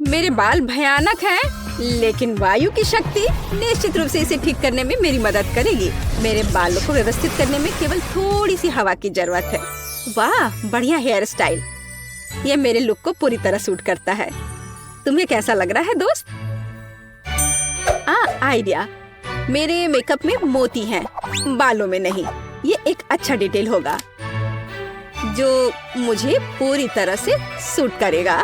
मेरे बाल भयानक हैं, लेकिन वायु की शक्ति निश्चित रूप से इसे ठीक करने में मेरी मदद करेगी। मेरे बालों को व्यवस्थित करने में केवल थोड़ी सी हवा की जरूरत है। वाह, बढ़िया हेयर स्टाइल। ये मेरे लुक को पूरी तरह सूट करता है। तुम्हें कैसा लग रहा है दोस्त? आइडिया। मेरे मेकअप में मोती हैं, बालों में नहीं। ये एक अच्छा डिटेल होगा जो मुझे पूरी तरह से सूट करेगा।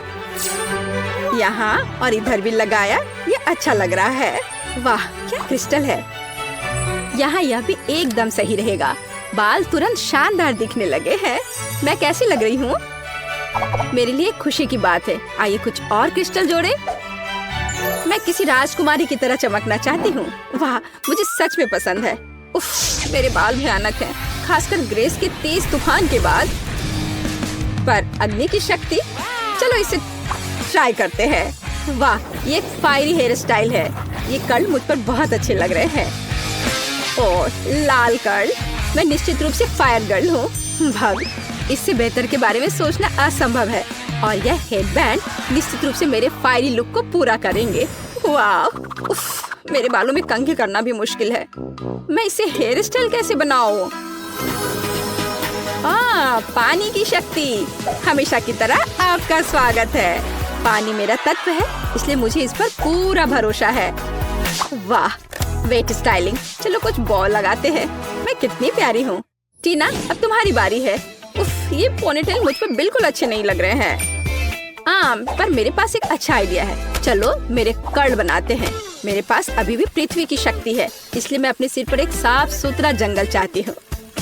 यहाँ और इधर भी लगाया, ये अच्छा लग रहा है। वाह, क्या क्रिस्टल है। यहाँ यह भी एकदम सही रहेगा। बाल तुरंत शानदार दिखने लगे हैं। मैं कैसी लग रही हूँ? मेरे लिए खुशी की बात है। आइए कुछ और क्रिस्टल जोड़े। मैं किसी राजकुमारी की तरह चमकना चाहती हूँ। वाह, मुझे सच में पसंद है। उफ, मेरे बाल भयानक हैं, खासकर ग्रेस के तेज तूफान के बाद। पर अग्नि की शक्ति, चलो इसे ट्राई करते हैं। वाह, ये एक फायरी हेयर स्टाइल है। ये कर्ल मुझ पर बहुत अच्छे लग रहे हैं। और लाल कर्ल, मैं निश्चित रूप से फायर गर्ल हूँ। भाग, इससे बेहतर के बारे में सोचना असंभव है। और यह हेडबैंड निश्चित रूप से मेरे फायरी लुक को पूरा करेंगे। वाह, उफ, मेरे बालों में कंघी करना भी मुश्किल है। मैं इसे हेयर स्टाइल कैसे बनाऊं? पानी की शक्ति, हमेशा की तरह आपका स्वागत है। पानी मेरा तत्व है, इसलिए मुझे इस पर पूरा भरोसा है। वाह, वेट स्टाइलिंग। चलो कुछ बॉल लगाते हैं। मैं कितनी प्यारी हूँ। टीना, अब तुम्हारी बारी है। उफ, ये पोनीटेल मुझ पर बिल्कुल अच्छे नहीं लग रहे हैं। पर मेरे पास एक अच्छा आइडिया है। चलो मेरे कर्ल बनाते हैं। मेरे पास अभी भी पृथ्वी की शक्ति है, इसलिए मैं अपने सिर पर एक साफ सुथरा जंगल चाहती हूँ।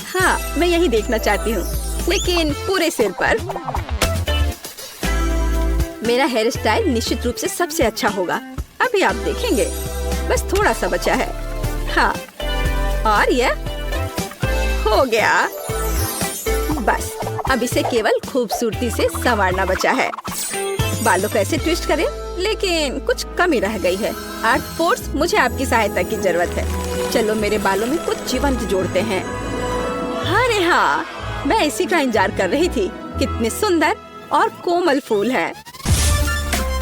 हाँ, मैं यही देखना चाहती हूँ, लेकिन पूरे सिर पर। मेरा हेयर स्टाइल निश्चित रूप से सबसे अच्छा होगा। अभी आप देखेंगे। बस थोड़ा सा बचा है। हाँ, और ये हो गया। बस अब इसे केवल खूबसूरती से संवारना बचा है। बालों को ऐसे ट्विस्ट करें, लेकिन कुछ कमी रह गई है। आर्ट फोर्स, मुझे आपकी सहायता की जरूरत है। चलो मेरे बालों में कुछ जीवंत जोड़ते हैं। अरे हाँ, मैं इसी का इंतजार कर रही थी। कितने सुंदर और कोमल फूल हैं।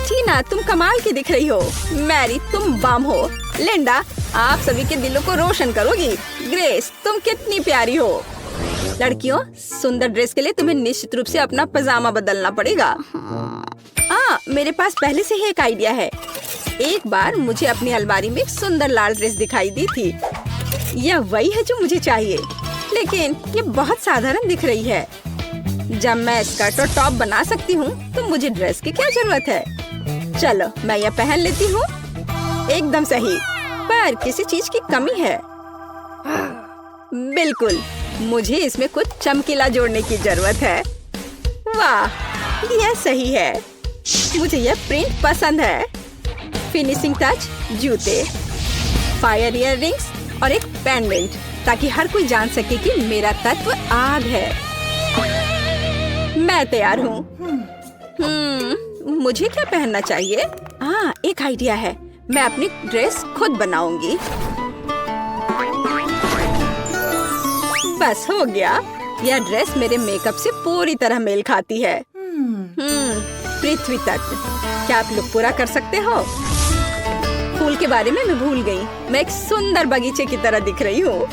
टीना, तुम कमाल की दिख रही हो। मैरी, तुम बम हो। लिंडा, आप सभी के दिलों को रोशन करोगी। ग्रेस, तुम कितनी प्यारी हो। लड़कियों, सुंदर ड्रेस के लिए तुम्हें निश्चित रूप से अपना पजामा बदलना पड़ेगा। मेरे पास पहले से ही एक आइडिया है। एक बार मुझे अपनी अलमारी में एक सुंदर लाल ड्रेस दिखाई दी थी। यह वही है जो मुझे चाहिए, लेकिन ये बहुत साधारण दिख रही है। जब मैं स्कर्ट और टॉप बना सकती हूँ, तो मुझे ड्रेस की क्या जरूरत है। चलो मैं यह पहन लेती हूँ। एकदम सही, पर किसी चीज की कमी है। बिल्कुल, मुझे इसमें कुछ चमकीला जोड़ने की जरूरत है। वाह, यह सही है। मुझे यह प्रिंट पसंद है। फिनिशिंग टच, जूते, फायर इयररिंग्स और एक पेंडेंट, ताकि हर कोई जान सके कि मेरा तत्व आग है। मैं तैयार हूँ। मुझे क्या पहनना चाहिए? एक आइडिया है। मैं अपनी ड्रेस खुद बनाऊंगी। बस हो गया। यह ड्रेस मेरे मेकअप से पूरी तरह मेल खाती है। पृथ्वी तत्व, क्या आप लोग पूरा कर सकते हो? फूल के बारे में मैं भूल गई। मैं एक सुंदर बगीचे की तरह दिख रही हूँ।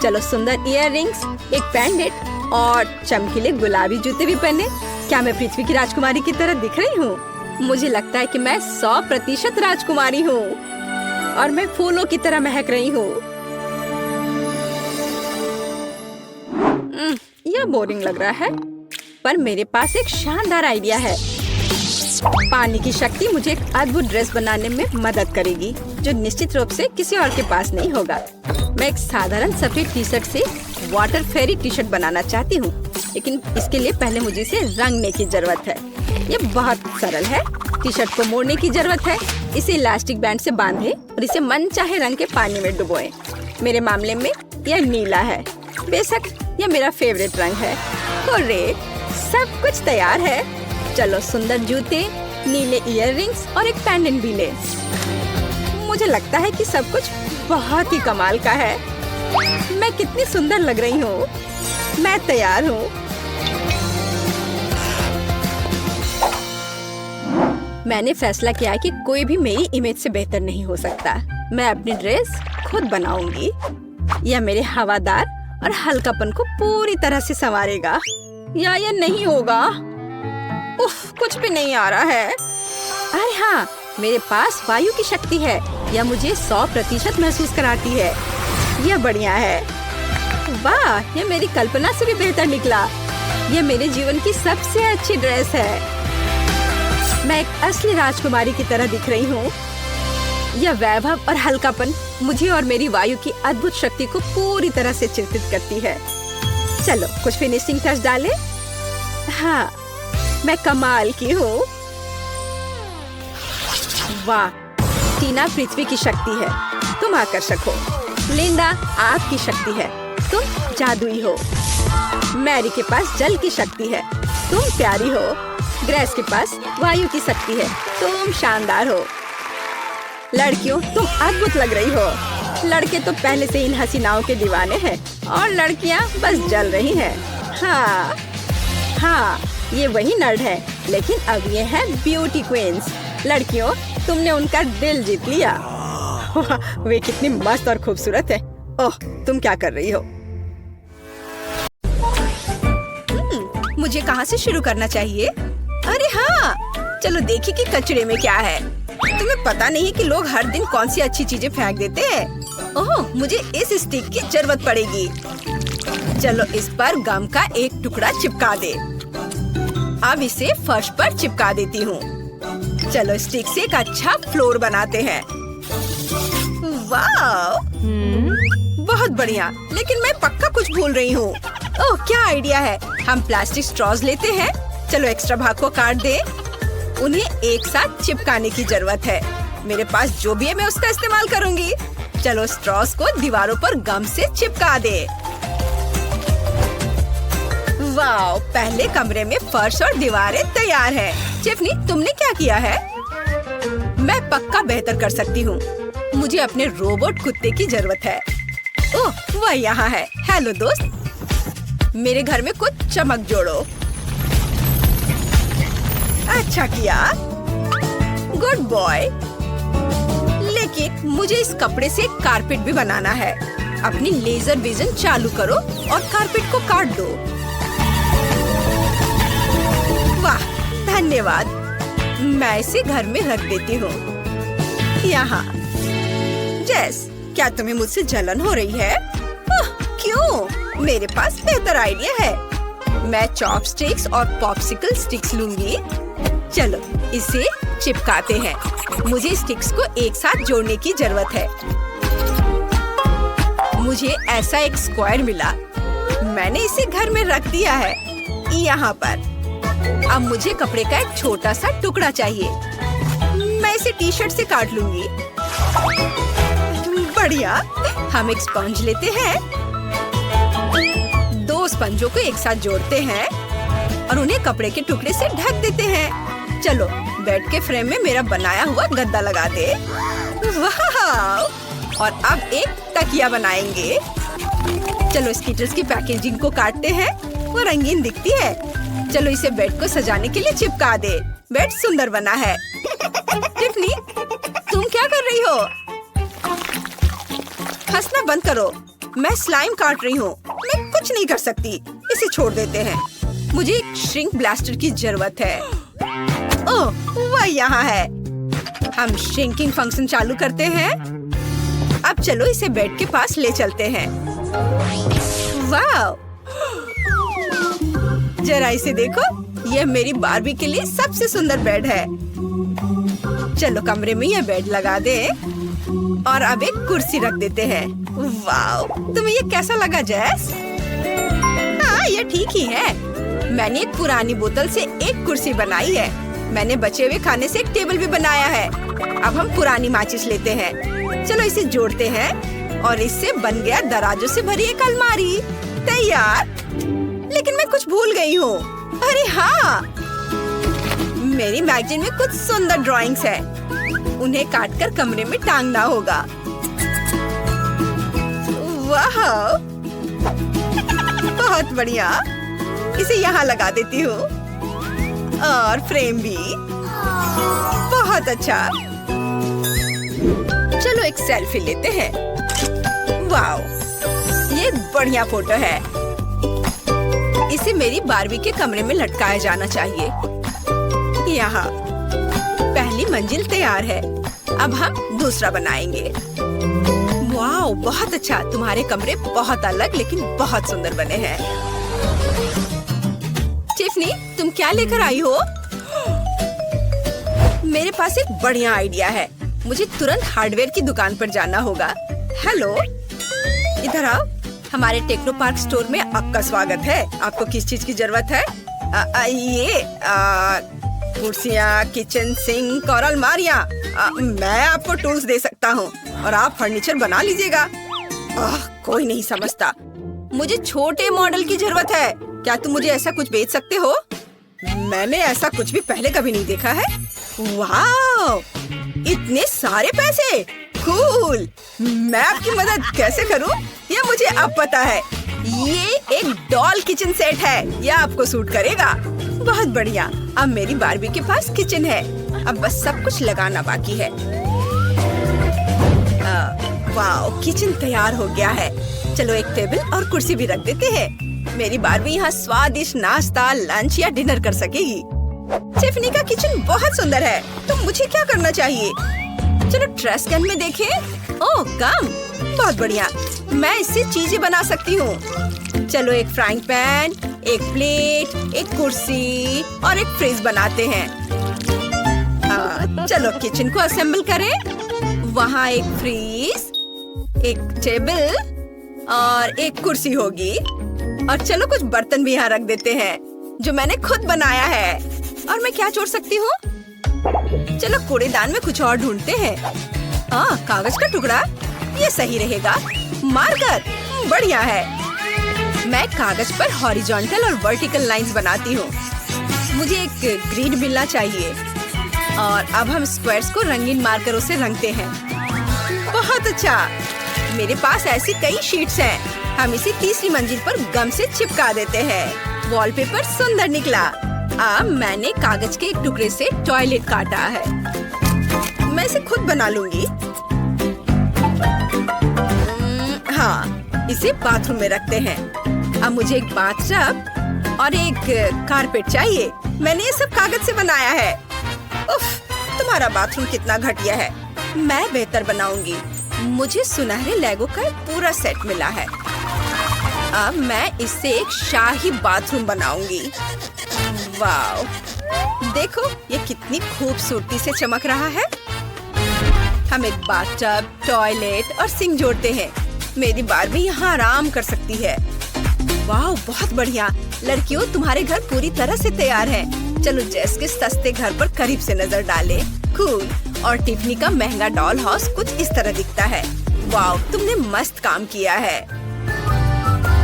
चलो सुंदर इयररिंग्स, एक पेंडेंट और चमकीले गुलाबी जूते भी पहने। क्या मैं पृथ्वी की राजकुमारी की तरह दिख रही हूँ? मुझे लगता है कि मैं 100% राजकुमारी हूँ और मैं फूलों की तरह महक रही हूँ। यह बोरिंग लग रहा है, पर मेरे पास एक शानदार आइडिया है। पानी की शक्ति मुझे एक अद्भुत ड्रेस बनाने में मदद करेगी, जो निश्चित रूप से किसी और के पास नहीं होगा। मैं एक साधारण सफेद टी शर्ट से वाटर फेरी टी शर्ट बनाना चाहती हूँ, लेकिन इसके लिए पहले मुझे इसे रंगने की जरूरत है। ये बहुत सरल है। टी शर्ट को मोड़ने की जरूरत है। इसे इलास्टिक बैंड से बांधे और इसे मनचाहे रंग के पानी में डुबोएं। मेरे मामले में यह नीला है। बेशक यह मेरा फेवरेट रंग है। हुर्रे, सब कुछ तैयार है। चलो सुंदर जूते, नीले इयररिंग्स और एक पेंडेंट भी ले। मुझे लगता है कि सब कुछ बहुत ही कमाल का है। मैं कितनी सुंदर लग रही हूँ। मैं तैयार हूँ। मैंने फैसला किया कि कोई भी मेरी इमेज से बेहतर नहीं हो सकता। मैं अपनी ड्रेस खुद बनाऊंगी। यह मेरे हवादार और हल्कापन को पूरी तरह से संवारेगा। या यह नहीं होगा? उफ, कुछ भी नहीं आ रहा है। अरे हाँ, मेरे पास वायु की शक्ति है। यह मुझे 100% महसूस कराती है। यह बढ़िया है। वाह, यह मेरी कल्पना से भी बेहतर निकला। यह मेरे जीवन की सबसे अच्छी ड्रेस है। मैं एक असली राजकुमारी की तरह दिख रही हूँ। यह वैभव और हल्कापन मुझे और मेरी वायु की अद्भुत शक्ति को पूरी तरह से चिंतित करती है। चलो कुछ फिनिशिंग टच डालें। हाँ, मैं कमाल की हूँ। वाह, टीना पृथ्वी की शक्ति है, तुम आकर्षक हो। लिंडा आग की शक्ति है, तुम जादुई हो। मैरी के पास जल की शक्ति है, तुम प्यारी हो। ग्रेस के पास वायु की शक्ति है, तुम शानदार हो। लड़कियों, तुम अद्भुत लग रही हो। लड़के तो पहले से इन हसीनाओं के दीवाने हैं और लड़कियां बस जल रही हैं। हाँ, ये वही नर्ड है, लेकिन अब ये है ब्यूटी क्वींस। लड़कियों, तुमने उनका दिल जीत लिया। वे कितनी मस्त और खूबसूरत है। ओह, तुम क्या कर रही हो? मुझे कहाँ से शुरू करना चाहिए? अरे हाँ, चलो देखिए कि कचरे में क्या है। तुम्हें पता नहीं कि लोग हर दिन कौन सी अच्छी चीजें फेंक देते हैं। ओह, मुझे इस स्टिक की जरूरत पड़ेगी। चलो इस पर गम का एक टुकड़ा चिपका दे। अब इसे फर्श पर चिपका देती हूँ। चलो स्टिक से एक अच्छा फ्लोर बनाते हैं। वाह, बहुत बढ़िया। लेकिन मैं पक्का कुछ भूल रही हूँ। ओह, क्या आइडिया है। हम प्लास्टिक स्ट्रॉज लेते हैं। चलो एक्स्ट्रा भाग को काट दे। उन्हें एक साथ चिपकाने की जरूरत है। मेरे पास जो भी है मैं उसका इस्तेमाल करूँगी। चलो स्ट्रॉस को दीवारों पर गम से चिपका दे। वाओ, पहले कमरे में फर्श और दीवारें तैयार हैं। टिफनी, तुमने क्या किया है? मैं पक्का बेहतर कर सकती हूँ। मुझे अपने रोबोट कुत्ते की जरूरत है। ओह, वह यहाँ है। हेलो दोस्त, मेरे घर में कुछ चमक जोड़ो। अच्छा किया, गुड बॉय। लेकिन मुझे इस कपड़े से एक कारपेट भी बनाना है। अपनी लेजर विजन चालू करो और कारपेट को काट दो। वाह, धन्यवाद। मैं इसे घर में रख देती हूँ। यहाँ। जेस, क्या तुम्हें मुझसे जलन हो रही है? क्यों? मेरे पास बेहतर आइडिया है। मैं चॉपस्टिक्स और पॉप्सिकल स्टिक्स लूंगी। चलो इसे चिपकाते हैं। मुझे स्टिक्स को एक साथ जोड़ने की जरूरत है। मुझे ऐसा एक स्क्वायर मिला। मैंने इसे घर में रख दिया है, यहाँ पर। अब मुझे कपड़े का एक छोटा सा टुकड़ा चाहिए। मैं इसे टी शर्ट से काट लूंगी। बढ़िया। हम एक स्पंज लेते हैं। 2 स्पंजों को एक साथ जोड़ते हैं और उन्हें कपड़े के टुकड़े से ढक देते हैं। चलो बेड के फ्रेम में मेरा बनाया हुआ गद्दा लगा दे। वाह! और अब एक तकिया बनाएंगे। चलो स्कीटर्स की पैकेजिंग को काटते हैं। वो रंगीन दिखती है। चलो इसे बेड को सजाने के लिए चिपका दे। बेड सुंदर बना है। टिफनी, तुम क्या कर रही हो? हंसना बंद करो। मैं स्लाइम काट रही हूँ। मैं कुछ नहीं कर सकती। इसे छोड़ देते हैं। मुझे एक श्रिंक ब्लास्टर की जरूरत है। ओह, वह यहाँ है। हम श्रिंकिंग फंक्शन चालू करते हैं। अब चलो इसे बेड के पास ले चलते हैं। वाह! जरा इसे देखो। यह मेरी बार्बी के लिए सबसे सुंदर बेड है। चलो कमरे में यह बेड लगा दे और अब एक कुर्सी रख देते हैं। वाह! तुम्हें ये कैसा लगा जेस? हाँ, ये ठीक ही है। मैंने एक पुरानी बोतल से एक कुर्सी बनाई है। मैंने बचे हुए खाने से एक टेबल भी बनाया है। अब हम पुरानी माचिस लेते हैं। चलो इसे जोड़ते हैं और इससे बन गया दराजों से भरी एक अलमारी। तैयार। लेकिन मैं कुछ भूल गई हूँ। अरे हाँ, मेरी मैगजीन में कुछ सुंदर ड्राइंग्स है। उन्हें काटकर कमरे में टांगना होगा। वाह, बहुत बढ़िया। इसे यहाँ लगा देती हूँ और फ्रेम भी। बहुत अच्छा। चलो एक सेल्फी लेते हैं। वाओ, ये बढ़िया फोटो है। इसे मेरी बार्बी के कमरे में लटकाया जाना चाहिए। यहाँ पहली मंजिल तैयार है। अब हम दूसरा बनाएंगे। वाओ, बहुत अच्छा। तुम्हारे कमरे बहुत अलग लेकिन बहुत सुंदर बने हैं। टिफनी, तुम क्या लेकर आई हो? मेरे पास एक बढ़िया आइडिया है। मुझे तुरंत हार्डवेयर की दुकान पर जाना होगा। हेलो, इधर आओ। हमारे टेक्नो पार्क स्टोर में आपका स्वागत है। आपको किस चीज की जरूरत है? ये कुर्सियाँ, किचन सिंक और अलमारियाँ। मैं आपको टूल्स दे सकता हूँ और आप फर्नीचर बना लीजिएगा। कोई नहीं समझता। मुझे छोटे मॉडल की जरूरत है। क्या तुम मुझे ऐसा कुछ बेच सकते हो? मैंने ऐसा कुछ भी पहले कभी नहीं देखा है। वाह, इतने सारे पैसे। कूल। मैं आपकी मदद कैसे करूं? ये मुझे अब पता है। ये एक डॉल किचन सेट है। यह आपको सूट करेगा। बहुत बढ़िया। अब मेरी बार्बी के पास किचन है। अब बस सब कुछ लगाना बाकी है। वाह, किचन तैयार हो गया है। चलो एक टेबल और कुर्सी भी रख देते हैं। मेरी बार्बी यहाँ स्वादिष्ट नाश्ता, लंच या डिनर कर सकेगी। टिफनी का किचन बहुत सुंदर है। तो मुझे क्या करना चाहिए? चलो ट्रैश कैन में देखें। ओह, गम। बहुत बढ़िया। मैं इससे चीजें बना सकती हूँ। चलो एक फ्राइंग पैन, एक प्लेट, एक कुर्सी और एक फ्रिज बनाते हैं। चलो किचन को असेंबल करें। वहाँ एक फ्रिज, एक टेबल और एक कुर्सी होगी। और चलो कुछ बर्तन भी यहाँ रख देते हैं जो मैंने खुद बनाया है। और मैं क्या जोड़ सकती हूँ? चलो कूड़ेदान में कुछ और ढूंढते हैं। कागज का टुकड़ा। ये सही रहेगा। मार्कर बढ़िया है। मैं कागज पर हॉरिजॉन्टल और वर्टिकल लाइंस बनाती हूँ। मुझे एक ग्रिड मिलना चाहिए और अब हम स्क्वायर्स को रंगीन मार्करों से रंगते हैं। बहुत अच्छा। मेरे पास ऐसी कई शीट्स हैं। हम इसे तीसरी मंजिल पर गम से चिपका देते हैं। वॉलपेपर सुंदर निकला। अब मैंने कागज के एक टुकड़े से टॉयलेट काटा है। मैं इसे खुद बना लूंगी। हाँ, इसे बाथरूम में रखते हैं। अब मुझे एक बाथटब और एक कारपेट चाहिए। मैंने ये सब कागज से बनाया है। उफ, तुम्हारा बाथरूम कितना घटिया है। मैं बेहतर बनाऊंगी। मुझे सुनहरे लेगो का एक पूरा सेट मिला है। अब मैं इससे एक शाही बाथरूम बनाऊंगी। वाव, देखो ये कितनी खूबसूरती से चमक रहा है। हम एक बाथटब, टॉयलेट और सिंक जोड़ते हैं। मेरी बारबी यहाँ आराम कर सकती है। वाह, बहुत बढ़िया। लड़कियों, तुम्हारे घर पूरी तरह से तैयार है। चलो जेस के सस्ते घर पर करीब से नजर डालें। कूल। और टिफनी का महंगा डॉल हाउस कुछ इस तरह दिखता है। वाह, तुमने मस्त काम किया है।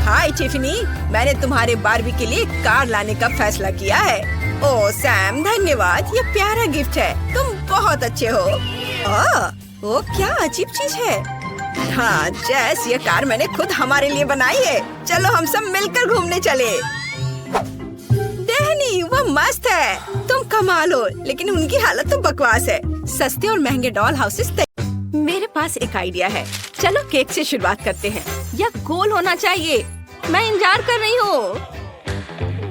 हाय टिफनी, मैंने तुम्हारे बारबी के लिए कार लाने का फैसला किया है। ओह सैम, धन्यवाद। ये प्यारा गिफ्ट है। तुम बहुत अच्छे हो। वो क्या अजीब चीज है। हाँ जेस, ये कार मैंने खुद हमारे लिए बनाई है। चलो हम सब मिलकर घूमने चले। डैनी, वो मस्त है। तुम कमाल हो, लेकिन उनकी हालत तो बकवास है। सस्ते और महंगे डॉल हाउसेस। मेरे पास एक आइडिया है। चलो केक से शुरुआत करते हैं। यह गोल होना चाहिए। मैं इंतजार कर रही हूँ।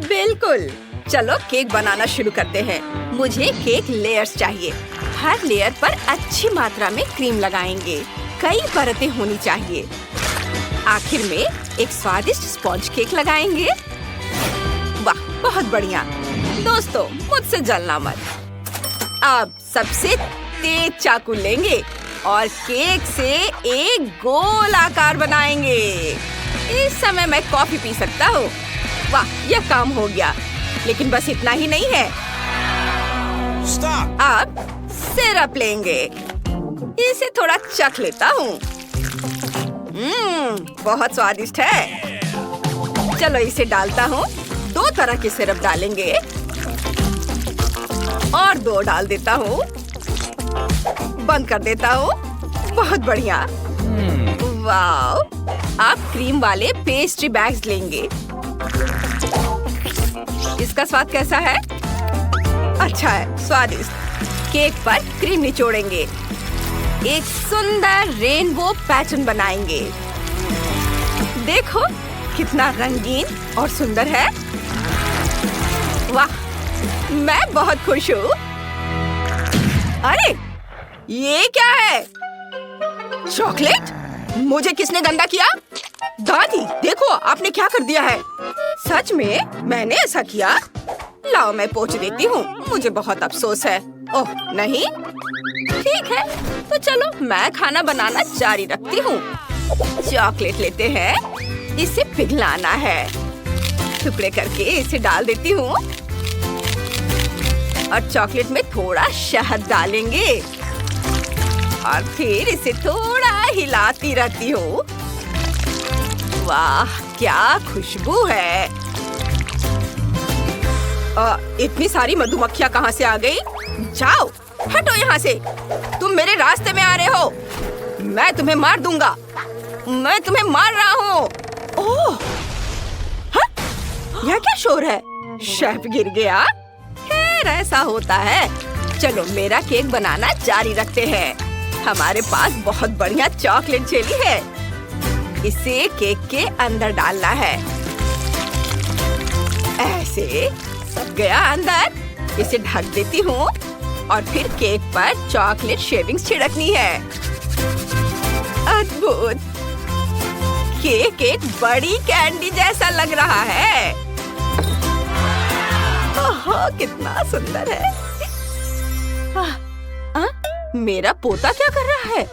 बिल्कुल। चलो केक बनाना शुरू करते हैं। मुझे केक लेयर्स चाहिए। हर लेयर पर अच्छी मात्रा में क्रीम लगाएंगे। कई परतें होनी चाहिए। आखिर में एक स्वादिष्ट स्पॉन्ज केक लगाएंगे। वाह, बहुत बढ़िया। दोस्तों, मुझसे जलना मत। अब सबसे तेज चाकू लेंगे और केक से एक गोल आकार बनाएंगे। इस समय मैं कॉफी पी सकता हूँ। वाह, यह काम हो गया। लेकिन बस इतना ही नहीं है। अब सिरप लेंगे। इसे थोड़ा चख लेता हूँ। बहुत स्वादिष्ट है। चलो इसे डालता हूँ। 2 तरह के सिरप डालेंगे और 2 डाल देता हूँ। बंद कर देता हूँ। बहुत बढ़िया। वाव, आप क्रीम वाले पेस्ट्री बैग्स लेंगे। इसका स्वाद कैसा है? अच्छा है, स्वादिष्ट। केक पर क्रीम निचोड़ेंगे। एक सुंदर रेनबो पैटर्न बनाएंगे। देखो कितना रंगीन और सुंदर है। वाह, मैं बहुत खुश हूँ। अरे ये क्या है? चॉकलेट? मुझे किसने गंदा किया? दादी देखो, आपने क्या कर दिया है। सच में मैंने ऐसा किया? लाओ मैं पोंछ देती हूँ। मुझे बहुत अफसोस है। ओह नहीं, ठीक है तो चलो मैं खाना बनाना जारी रखती हूँ। चॉकलेट लेते हैं। इसे पिघलाना है। टुकड़े करके इसे डाल देती हूँ और चॉकलेट में थोड़ा शहद डालेंगे और फिर इसे थोड़ा हिलाती रहती हूँ। वाह, क्या खुशबू है। इतनी सारी मधुमक्खियाँ कहाँ से आ गई? जाओ, हटो यहाँ से। तुम मेरे रास्ते में आ रहे हो। मैं तुम्हें मार दूंगा। मैं तुम्हें मार रहा हूँ। ओह, यह क्या शोर है? शेफ गिर गया। खैर ऐसा होता है। चलो मेरा केक बनाना जारी रखते हैं। हमारे पास बहुत बढ़िया चॉकलेट जेली है। इसे केक के अंदर डालना है। ऐसे सब गया अंदर। इसे ढक देती हूँ और फिर केक पर चॉकलेट शेविंग्स छिड़कनी है। अद्भुत। केक एक बड़ी कैंडी जैसा लग रहा है। ओह, कितना सुंदर है। मेरा पोता क्या कर रहा है?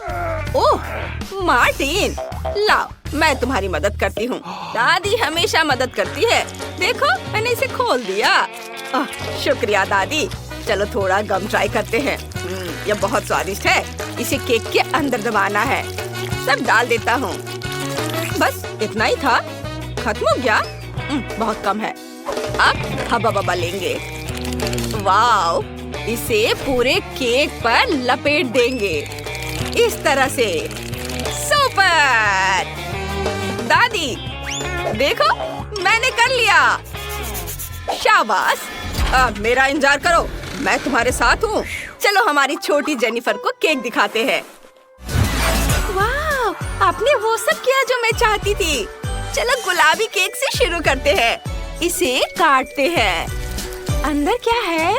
ओह मार्टिन, लाओ मैं तुम्हारी मदद करती हूँ। दादी हमेशा मदद करती है। देखो मैंने इसे खोल दिया। शुक्रिया दादी। चलो थोड़ा गम ट्राई करते हैं। यह बहुत स्वादिष्ट है। इसे केक के अंदर दबाना है। सब डाल देता हूँ। बस इतना ही था, खत्म हो गया। बहुत कम है। अब हब्बा बब्बा लेंगे। वाओ, इसे पूरे केक पर लपेट देंगे इस तरह से। सुपर! दादी देखो, मैंने कर लिया। शाबाश, अब मेरा इंतजार करो, मैं तुम्हारे साथ हूँ। चलो हमारी छोटी जेनिफर को केक दिखाते हैं। वाह, आपने वो सब किया जो मैं चाहती थी। चलो गुलाबी केक से शुरू करते हैं। इसे काटते हैं। अंदर क्या है?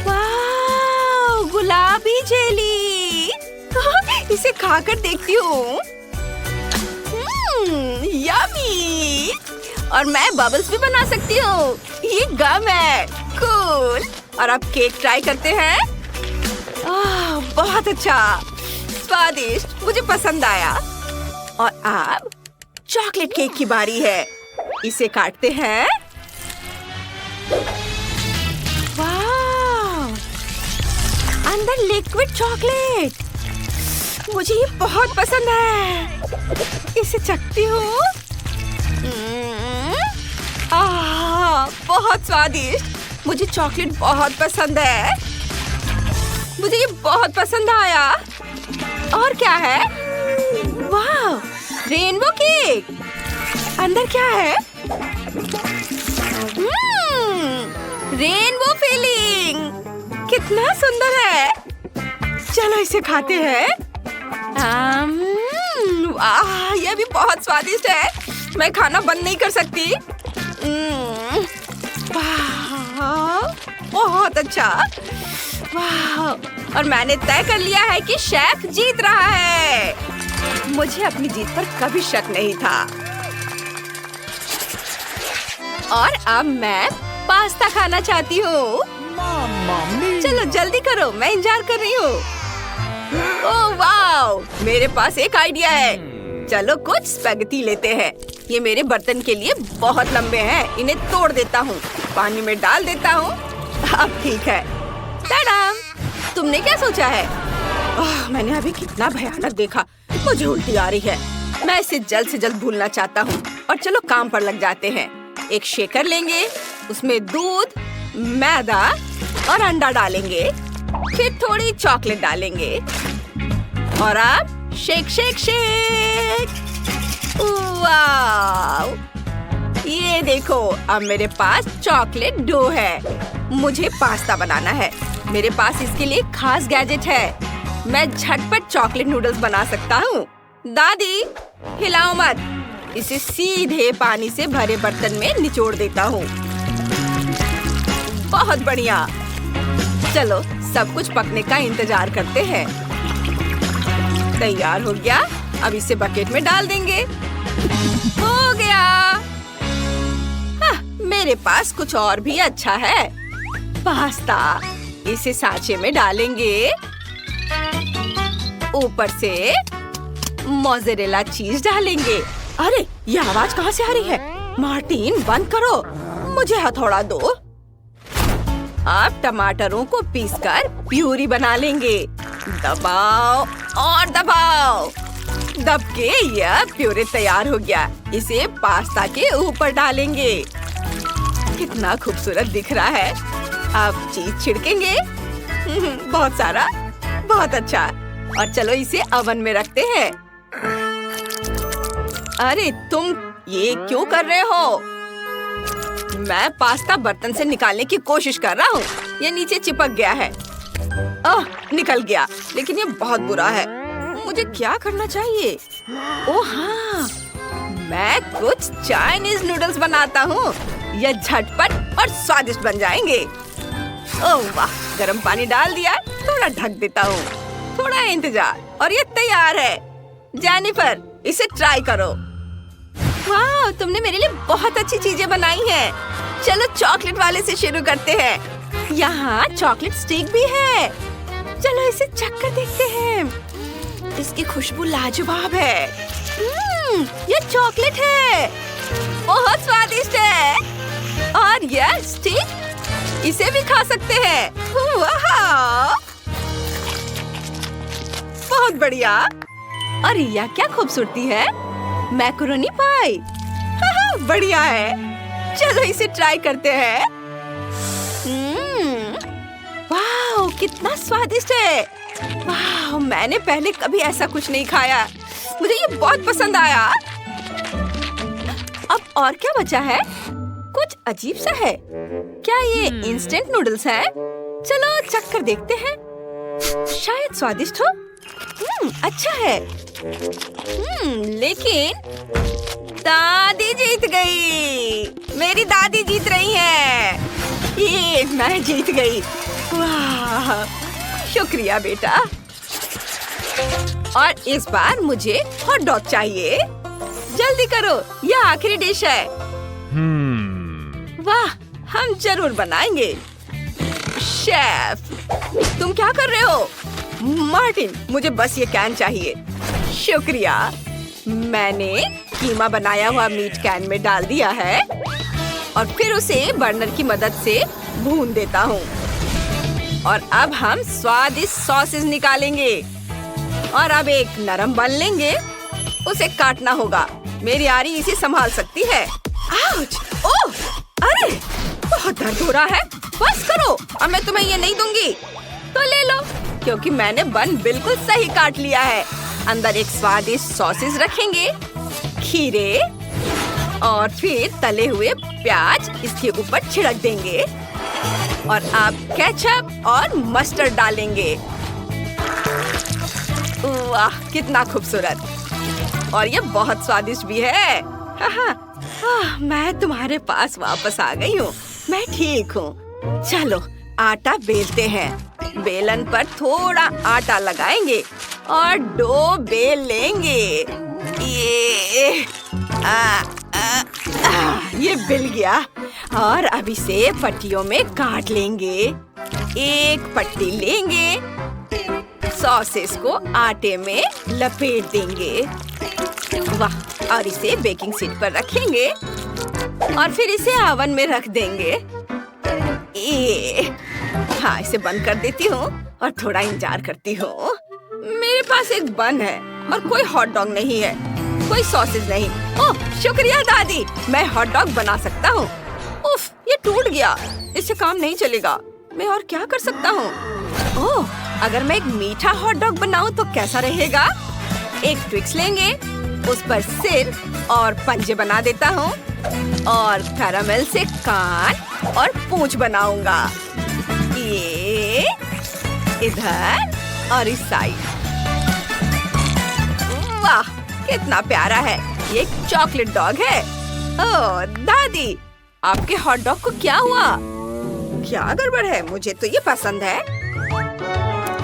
वाह, गुलाबी जेली। इसे खाकर देखती हूँ। यम्मी! और मैं बबल्स भी बना सकती हूँ। ये गम है। कूल। और अब केक ट्राई करते हैं। बहुत अच्छा, स्वादिष्ट, मुझे पसंद आया। और अब चॉकलेट केक की बारी है। इसे काटते हैं। वाह, अंदर लिक्विड चॉकलेट। मुझे ये बहुत पसंद है। इसे चखती हूँ। बहुत स्वादिष्ट, मुझे चॉकलेट बहुत पसंद है। मुझे ये बहुत पसंद आया। और क्या है? वाह, रेनबो केक। अंदर क्या है? Rainbow filling. कितना सुंदर है। चलो इसे खाते हैं। वाह, यह भी बहुत स्वादिष्ट है। मैं खाना बंद नहीं कर सकती। वाह, बहुत अच्छा। वाह, और मैंने तय कर लिया है कि शेफ जीत रहा है। मुझे अपनी जीत पर कभी शक नहीं था। और अब मैं पास्ता खाना चाहती हूँ। चलो जल्दी करो, मैं इंतजार कर रही हूँ। ओह वाह, मेरे पास एक आइडिया है। चलो कुछ स्पैगेटी लेते हैं। ये मेरे बर्तन के लिए बहुत लंबे हैं। इन्हें तोड़ देता हूँ, पानी में डाल देता हूँ। अब ठीक है। टाडाम! तुमने क्या सोचा है? मैंने अभी कितना भयानक देखा। मुझे उल्टी आ रही है। मैं इसे जल्द से जल्द भूलना चाहता हूँ। और चलो काम पर लग जाते हैं। एक शेकर लेंगे, उसमें दूध, मैदा और अंडा डालेंगे। फिर थोड़ी चॉकलेट डालेंगे। और अब शेक शेक शेक। वाव! ये देखो, अब मेरे पास चॉकलेट डो है। मुझे पास्ता बनाना है। मेरे पास इसके लिए खास गैजेट है। मैं झटपट चॉकलेट नूडल्स बना सकता हूँ। दादी, हिलाओ मत। इसे सीधे पानी से भरे बर्तन में निचोड़ देता हूँ। बहुत बढ़िया। चलो सब कुछ पकने का इंतजार करते हैं। तैयार हो गया। अब इसे बकेट में डाल देंगे। हो गया। मेरे पास कुछ और भी अच्छा है। पास्ता। इसे सांचे में डालेंगे। ऊपर से मोज़रेला चीज डालेंगे। अरे, ये आवाज कहाँ से आ रही है? मार्टिन, बंद करो। मुझे हथौड़ा दो। अब टमाटरों को पीसकर प्यूरी बना लेंगे। दबाओ और दबाओ। दब के यह प्यूरी तैयार हो गया। इसे पास्ता के ऊपर डालेंगे। कितना खूबसूरत दिख रहा है। अब चीज छिड़केंगे। बहुत सारा, बहुत अच्छा। और चलो इसे ओवन में रखते हैं। अरे तुम ये क्यों कर रहे हो? मैं पास्ता बर्तन से निकालने की कोशिश कर रहा हूँ। ये नीचे चिपक गया है। निकल गया, लेकिन ये बहुत बुरा है। मुझे क्या करना चाहिए? ओह हाँ, मैं कुछ चाइनीज नूडल्स बनाता हूँ। यह झटपट और स्वादिष्ट बन जाएंगे। ओह वाह, गर्म पानी डाल दिया। थोड़ा ढक देता हूँ। थोड़ा इंतजार और ये तैयार है। जेनिफर, इसे ट्राई करो। वाह, तुमने मेरे लिए बहुत अच्छी चीजें बनाई हैं। चलो चॉकलेट वाले से शुरू करते हैं। यहाँ चॉकलेट स्टिक भी है। चलो इसे चख कर देखते हैं। इसकी खुशबू लाजवाब है। ये चॉकलेट है। बहुत स्वादिष्ट है। और यह स्टिक, इसे भी खा सकते हैं। वाह, बहुत बढ़िया। और यह क्या खूबसूरती है, मैकरोनी पाई। बढ़िया है, चलो इसे ट्राई करते हैं। वाह, कितना स्वादिष्ट है। वाह, मैंने पहले कभी ऐसा कुछ नहीं खाया। मुझे ये बहुत पसंद आया। अब और क्या बचा है? कुछ अजीब सा है। क्या ये इंस्टेंट नूडल्स है? चलो चख कर देखते हैं, शायद स्वादिष्ट हो। अच्छा है। लेकिन दादी जीत गई। मेरी दादी जीत रही है। ये मैं जीत गई। वाह, शुक्रिया बेटा। और इस बार मुझे हॉट डॉग चाहिए। जल्दी करो, यह आखिरी डिश है। वाह, हम जरूर बनाएंगे। शेफ, तुम क्या कर रहे हो? मार्टिन, मुझे बस ये कैन चाहिए। शुक्रिया। मैंने कीमा बनाया हुआ मीट कैन में डाल दिया है और फिर उसे बर्नर की मदद से भून देता हूँ। और अब हम स्वादिष्ट सॉसेज निकालेंगे और अब एक नरम बन लेंगे। उसे काटना होगा। मेरी आरी इसे संभाल सकती है। आउच! ओह! अरे, बहुत दर्द हो रहा है। बस करो, अब मैं तुम्हें ये नहीं दूंगी। तो ले लो, क्योंकि मैंने बन बिल्कुल सही काट लिया है। अंदर एक स्वादिष्ट सॉसेज रखेंगे, खीरे और फिर तले हुए प्याज इसके ऊपर छिड़क देंगे और अब केचप और मस्टर्ड डालेंगे। वाह, कितना खूबसूरत। और ये बहुत स्वादिष्ट भी है। मैं तुम्हारे पास वापस आ गई हूँ। मैं ठीक हूँ। चलो आटा बेलते हैं। बेलन पर थोड़ा आटा लगाएंगे और डो बेल लेंगे। ये बिल गया और अब इसे पट्टियों में काट लेंगे। एक पट्टी लेंगे, सॉसेस को आटे में लपेट देंगे। वाह, और इसे बेकिंग शीट पर रखेंगे और फिर इसे ओवन में रख देंगे। हाँ, इसे बंद कर देती हूँ और थोड़ा इंतजार करती हूँ। मेरे पास एक बन है और कोई हॉट डॉग नहीं है, कोई सॉसेज नहीं। ओह, शुक्रिया दादी, मैं हॉट डॉग बना सकता हूँ। उफ, ये टूट गया। इससे काम नहीं चलेगा। मैं और क्या कर सकता हूँ? ओह, अगर मैं एक मीठा हॉट डॉग बनाऊँ तो कैसा रहेगा? एक ट्विक्स लेंगे, उस पर सिर और पंजे बना देता हूँ और कैरामेल से कान और पूंछ बनाऊंगा। ये इधर और इस साइड। वाह, कितना प्यारा है। ये एक चॉकलेट डॉग है। ओह दादी, आपके हॉट डॉग को क्या हुआ? क्या गड़बड़ है? मुझे तो ये पसंद है।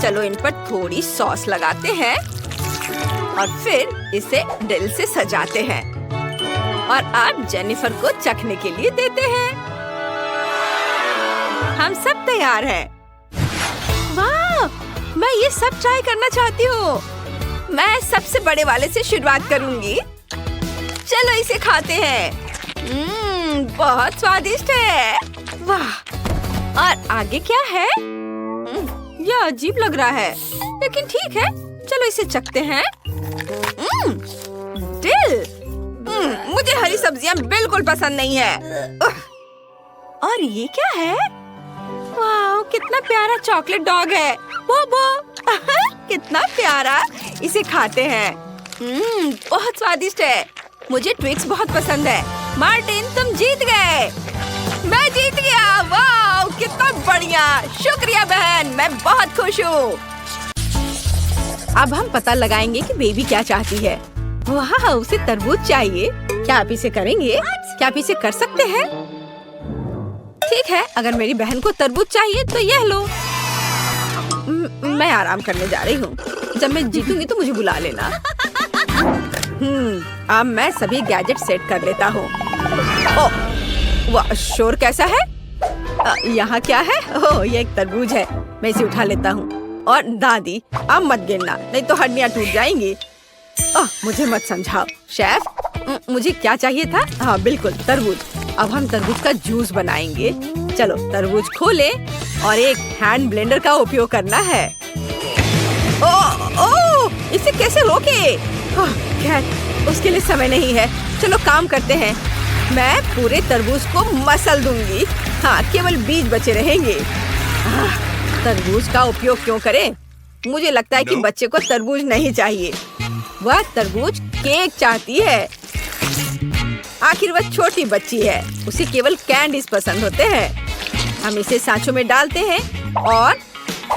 चलो इन पर थोड़ी सॉस लगाते हैं और फिर इसे दिल से सजाते हैं और अब जेनिफर को चखने के लिए देते हैं। हम सब तैयार हैं। वाह, मैं ये सब ट्राई करना चाहती हूँ। मैं सबसे बड़े वाले से शुरुआत करूँगी। चलो इसे खाते हैं। बहुत स्वादिष्ट है। वाह, और आगे क्या है? यह अजीब लग रहा है, लेकिन ठीक है। चलो इसे चखते हैं। दिल। मुझे हरी सब्जियां बिल्कुल पसंद नहीं है। और ये क्या है? वाह, कितना प्यारा चॉकलेट डॉग है। बोबो, कितना प्यारा। इसे खाते हैं। बहुत स्वादिष्ट है। मुझे ट्विक्स बहुत पसंद है। मार्टिन, तुम जीत गए। मैं जीत गया। वाह, कितना बढ़िया। शुक्रिया बहन, मैं बहुत खुश हूँ। अब हम पता लगाएंगे कि बेबी क्या चाहती है। वाह, उसे तरबूज चाहिए। क्या आप इसे करेंगे? क्या आप इसे कर सकते हैं? ठीक है, अगर मेरी बहन को तरबूज चाहिए तो यह लो। मैं आराम करने जा रही हूँ। जब मैं जीतूंगी तो मुझे बुला लेना। अब मैं सभी गैजेट सेट कर लेता हूँ। ओह, वाह, शोर कैसा है? यहाँ क्या है? ओह, ये एक तरबूज है। मैं इसे उठा लेता हूँ। और दादी, अब मत गिरना, नहीं तो हड्डियाँ टूट जाएंगी। मुझे मत समझाओ। शेफ, मुझे क्या चाहिए था? हाँ बिल्कुल, तरबूज। अब हम तरबूज का जूस बनाएंगे। चलो तरबूज खोले और एक हैंड ब्लेंडर का उपयोग करना है। ओह, इसे कैसे रोके? खैर, उसके लिए समय नहीं है। चलो काम करते हैं। मैं पूरे तरबूज को मसल दूंगी। हाँ, केवल बीज बचे रहेंगे। तरबूज का उपयोग क्यों करें? मुझे लगता है कि बच्चे को तरबूज नहीं चाहिए। वह तरबूज केक चाहती है। आखिर वह छोटी बच्ची है, उसे केवल कैंडीज पसंद होते हैं। हम इसे सांचों में डालते हैं और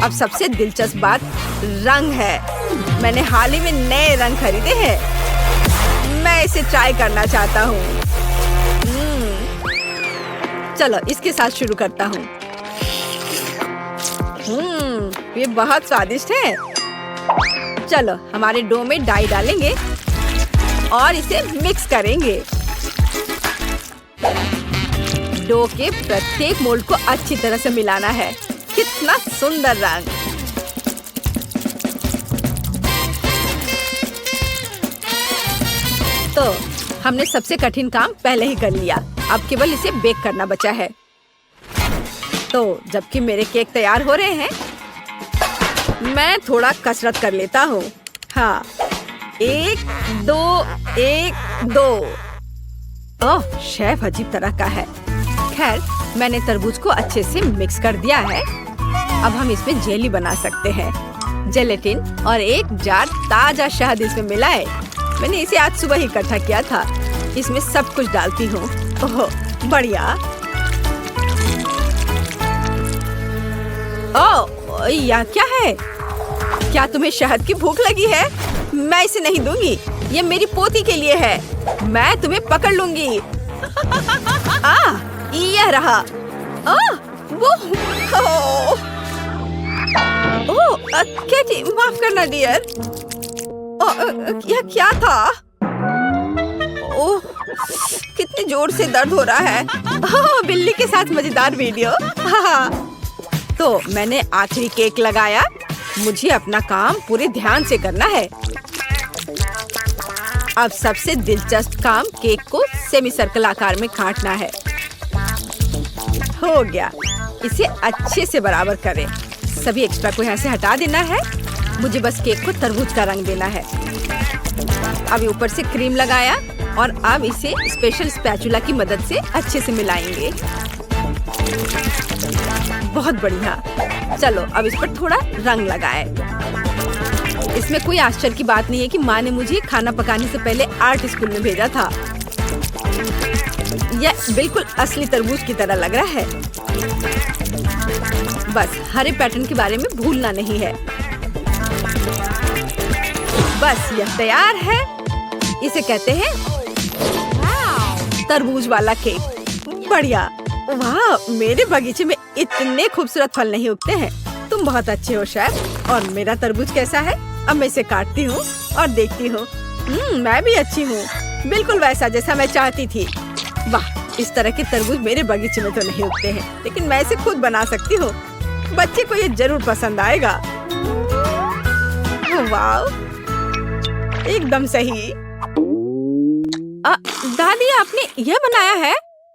अब सबसे दिलचस्प बात रंग है। मैंने हाल ही में नए रंग खरीदे हैं। मैं इसे ट्राई करना चाहता हूँ। चलो इसके साथ शुरू करता हूँ। ये बहुत स्वादिष्ट है। चलो हमारे डो में डाई डालेंगे और इसे मिक्स करेंगे। डो के प्रत्येक मोल्ड को अच्छी तरह से मिलाना है। कितना सुंदर रंग। तो हमने सबसे कठिन काम पहले ही कर लिया। अब केवल इसे बेक करना बचा है। तो जबकि मेरे केक तैयार हो रहे हैं, मैं थोड़ा कसरत कर लेता हूँ। हाँ, 1 2 1 2। ओह, शेफ अजीब तरह का है। खैर, मैंने तरबूज को अच्छे से मिक्स कर दिया है। अब हम इसमें जेली बना सकते हैं। जेलेटिन और 1 जार ताजा शहद इसमें मिलाए। मैंने इसे आज सुबह ही इकट्ठा किया था। इसमें सब कुछ डालती हूँ। ओह, बढ़िया। ओह, यह क्या है? क्या तुम्हें शहद की भूख लगी है? मैं इसे नहीं दूंगी। ये मेरी पोती के लिए है। मैं तुम्हें पकड़ लूंगी। यह रहा। कैटी, माफ करना डियर। यह क्या था? ओह, कितने जोर से दर्द हो रहा है। बिल्ली के साथ मजेदार वीडियो। तो मैंने आखिरी केक लगाया। मुझे अपना काम पूरे ध्यान से करना है। अब सबसे दिलचस्प काम केक को सेमी सर्कल आकार में काटना है। हो गया। इसे अच्छे से बराबर करें। सभी एक्स्ट्रा को यहाँ से हटा देना है। मुझे बस केक को तरबूज का रंग देना है। अब ऊपर से क्रीम लगाया और अब इसे स्पेशल स्पैचुला की मदद से अच्छे से मिलाएंगे। बहुत बढ़िया। चलो अब इस पर थोड़ा रंग लगाए। इसमें कोई आश्चर्य की बात नहीं है कि माँ ने मुझे खाना पकाने से पहले आर्ट स्कूल में भेजा था। यह बिल्कुल असली तरबूज की तरह लग रहा है। बस हरे पैटर्न के बारे में भूलना नहीं है। बस यह तैयार है। इसे कहते हैं तरबूज वाला केक। बढ़िया। वाह, मेरे बगीचे में इतने खूबसूरत फल नहीं उगते हैं। तुम बहुत अच्छे हो शेफ। और मेरा तरबूज कैसा है? अब मैं इसे काटती हूँ और देखती हूँ। मैं भी अच्छी हूँ, बिल्कुल वैसा जैसा मैं चाहती थी। वाह, इस तरह के तरबूज मेरे बगीचे में तो नहीं उगते हैं, लेकिन मैं इसे खुद बना सकती हूँ। बच्चे को ये जरूर पसंद आएगा। वाह, एकदम सही। दादी, आपने यह बनाया है?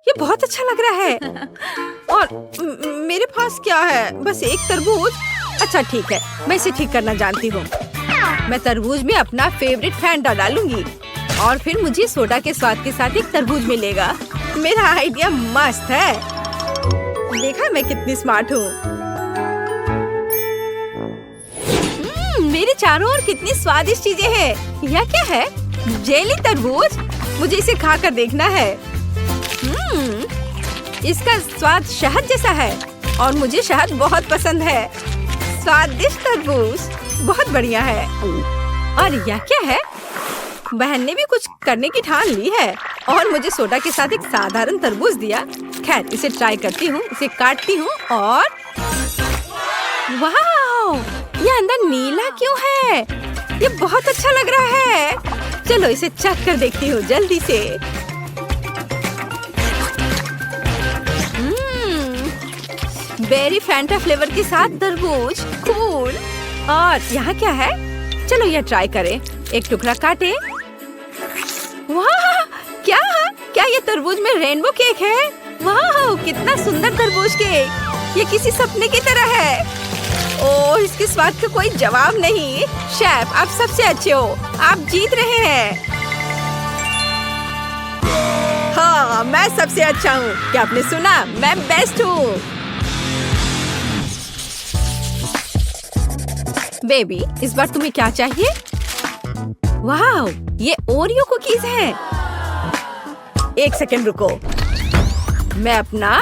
ये बहुत अच्छा लग रहा है। और मेरे पास क्या है? बस एक तरबूज। अच्छा ठीक है, मैं इसे ठीक करना जानती हूँ। मैं तरबूज में अपना फेवरेट फैंटा डालूंगी और फिर मुझे सोडा के स्वाद के साथ एक तरबूज मिलेगा। मेरा आइडिया मस्त है। देखा मैं कितनी स्मार्ट हूँ। मेरे चारों ओर कितनी स्वादिष्ट चीजें हैं। यह क्या है? जेली तरबूज। मुझे इसे खाकर देखना है। इसका स्वाद शहद जैसा है और मुझे शहद बहुत पसंद है। स्वादिष्ट तरबूज बहुत बढ़िया है। और यह क्या है? बहन ने भी कुछ करने की ठान ली है और मुझे सोडा के साथ एक साधारण तरबूज दिया। खैर, इसे ट्राई करती हूँ। इसे काटती हूँ और वाह, ये अंदर नीला क्यों है? ये बहुत अच्छा लग रहा है। चलो इसे चख कर देखती हूँ जल्दी से। बेरी फैंटा फ्लेवर के साथ तरबूज, कूल। और यहाँ क्या है? चलो यह ट्राई करें। एक टुकड़ा काटे। वाह, क्या ये तरबूज में रेनबो केक है? वाह, कितना सुंदर तरबूज केक। ये किसी सपने की तरह है। ओह, इसके स्वाद का कोई जवाब नहीं। शेफ, आप सबसे अच्छे हो, आप जीत रहे हैं। हाँ, मैं सबसे अच्छा हूँ। क्या आपने सुना? मैं बेस्ट हूँ। बेबी, इस बार तुम्हें क्या चाहिए? वाह, ये ओरियो कुकीज हैं। एक सेकंड रुको, मैं अपना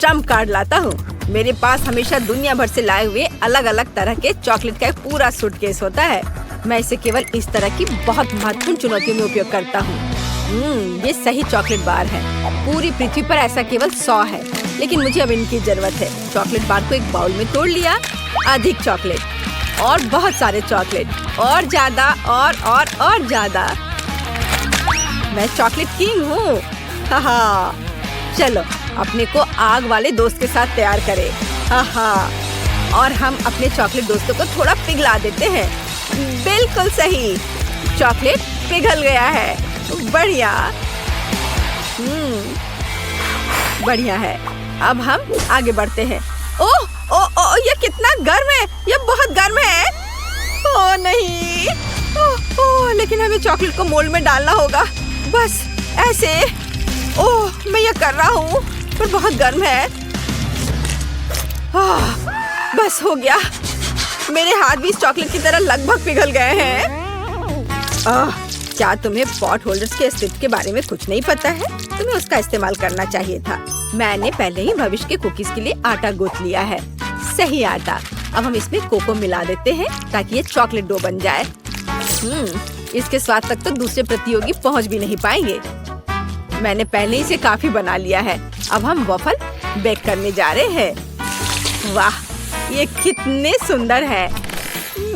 ट्रम्प कार्ड लाता हूँ। मेरे पास हमेशा दुनिया भर से लाए हुए अलग अलग तरह के चॉकलेट का एक पूरा सूटकेस होता है। मैं इसे केवल इस तरह की बहुत महत्वपूर्ण चुनौतियों में उपयोग करता हूँ। ये सही चॉकलेट बार है। पूरी पृथ्वी पर ऐसा केवल 100 है, लेकिन मुझे अब इनकी जरूरत है। चॉकलेट बार को एक बाउल में तोड़ लिया। अधिक चॉकलेट और बहुत सारे चॉकलेट, और ज्यादा और ज्यादा। मैं चॉकलेट किंग हूँ। हाँ, चलो अपने को आग वाले दोस्त के साथ तैयार करें। हाँ, और हम अपने चॉकलेट दोस्तों को थोड़ा पिघला देते हैं। बिल्कुल सही, चॉकलेट पिघल गया है। बढ़िया। बढ़िया है। अब हम आगे बढ़ते हैं। ओह ओह ओह, ये कितना गर्म है। ये बहुत गर्म है। ओह नहीं। ओह, लेकिन हमें चॉकलेट को मोल्ड में डालना होगा। बस ऐसे। ओह, मैं ये कर रहा हूँ, पर बहुत गर्म है। बस हो गया। मेरे हाथ भी इस चॉकलेट की तरह लगभग पिघल गए हैं। क्या तुम्हें पॉट होल्डर्स के अस्तित्व के बारे में कुछ नहीं पता है? तुम्हें उसका इस्तेमाल करना चाहिए था। मैंने पहले ही भविष्य के कुकीज के लिए आटा गूंथ लिया है। सही आटा। अब हम इसमें कोको मिला देते हैं ताकि ये चॉकलेट डो बन जाए। इसके स्वाद तक तो दूसरे प्रतियोगी पहुंच भी नहीं पाएंगे। मैंने पहले ही इसे काफी बना लिया है। अब हम वॉफल बेक करने जा रहे हैं। वाह, ये कितने सुंदर है।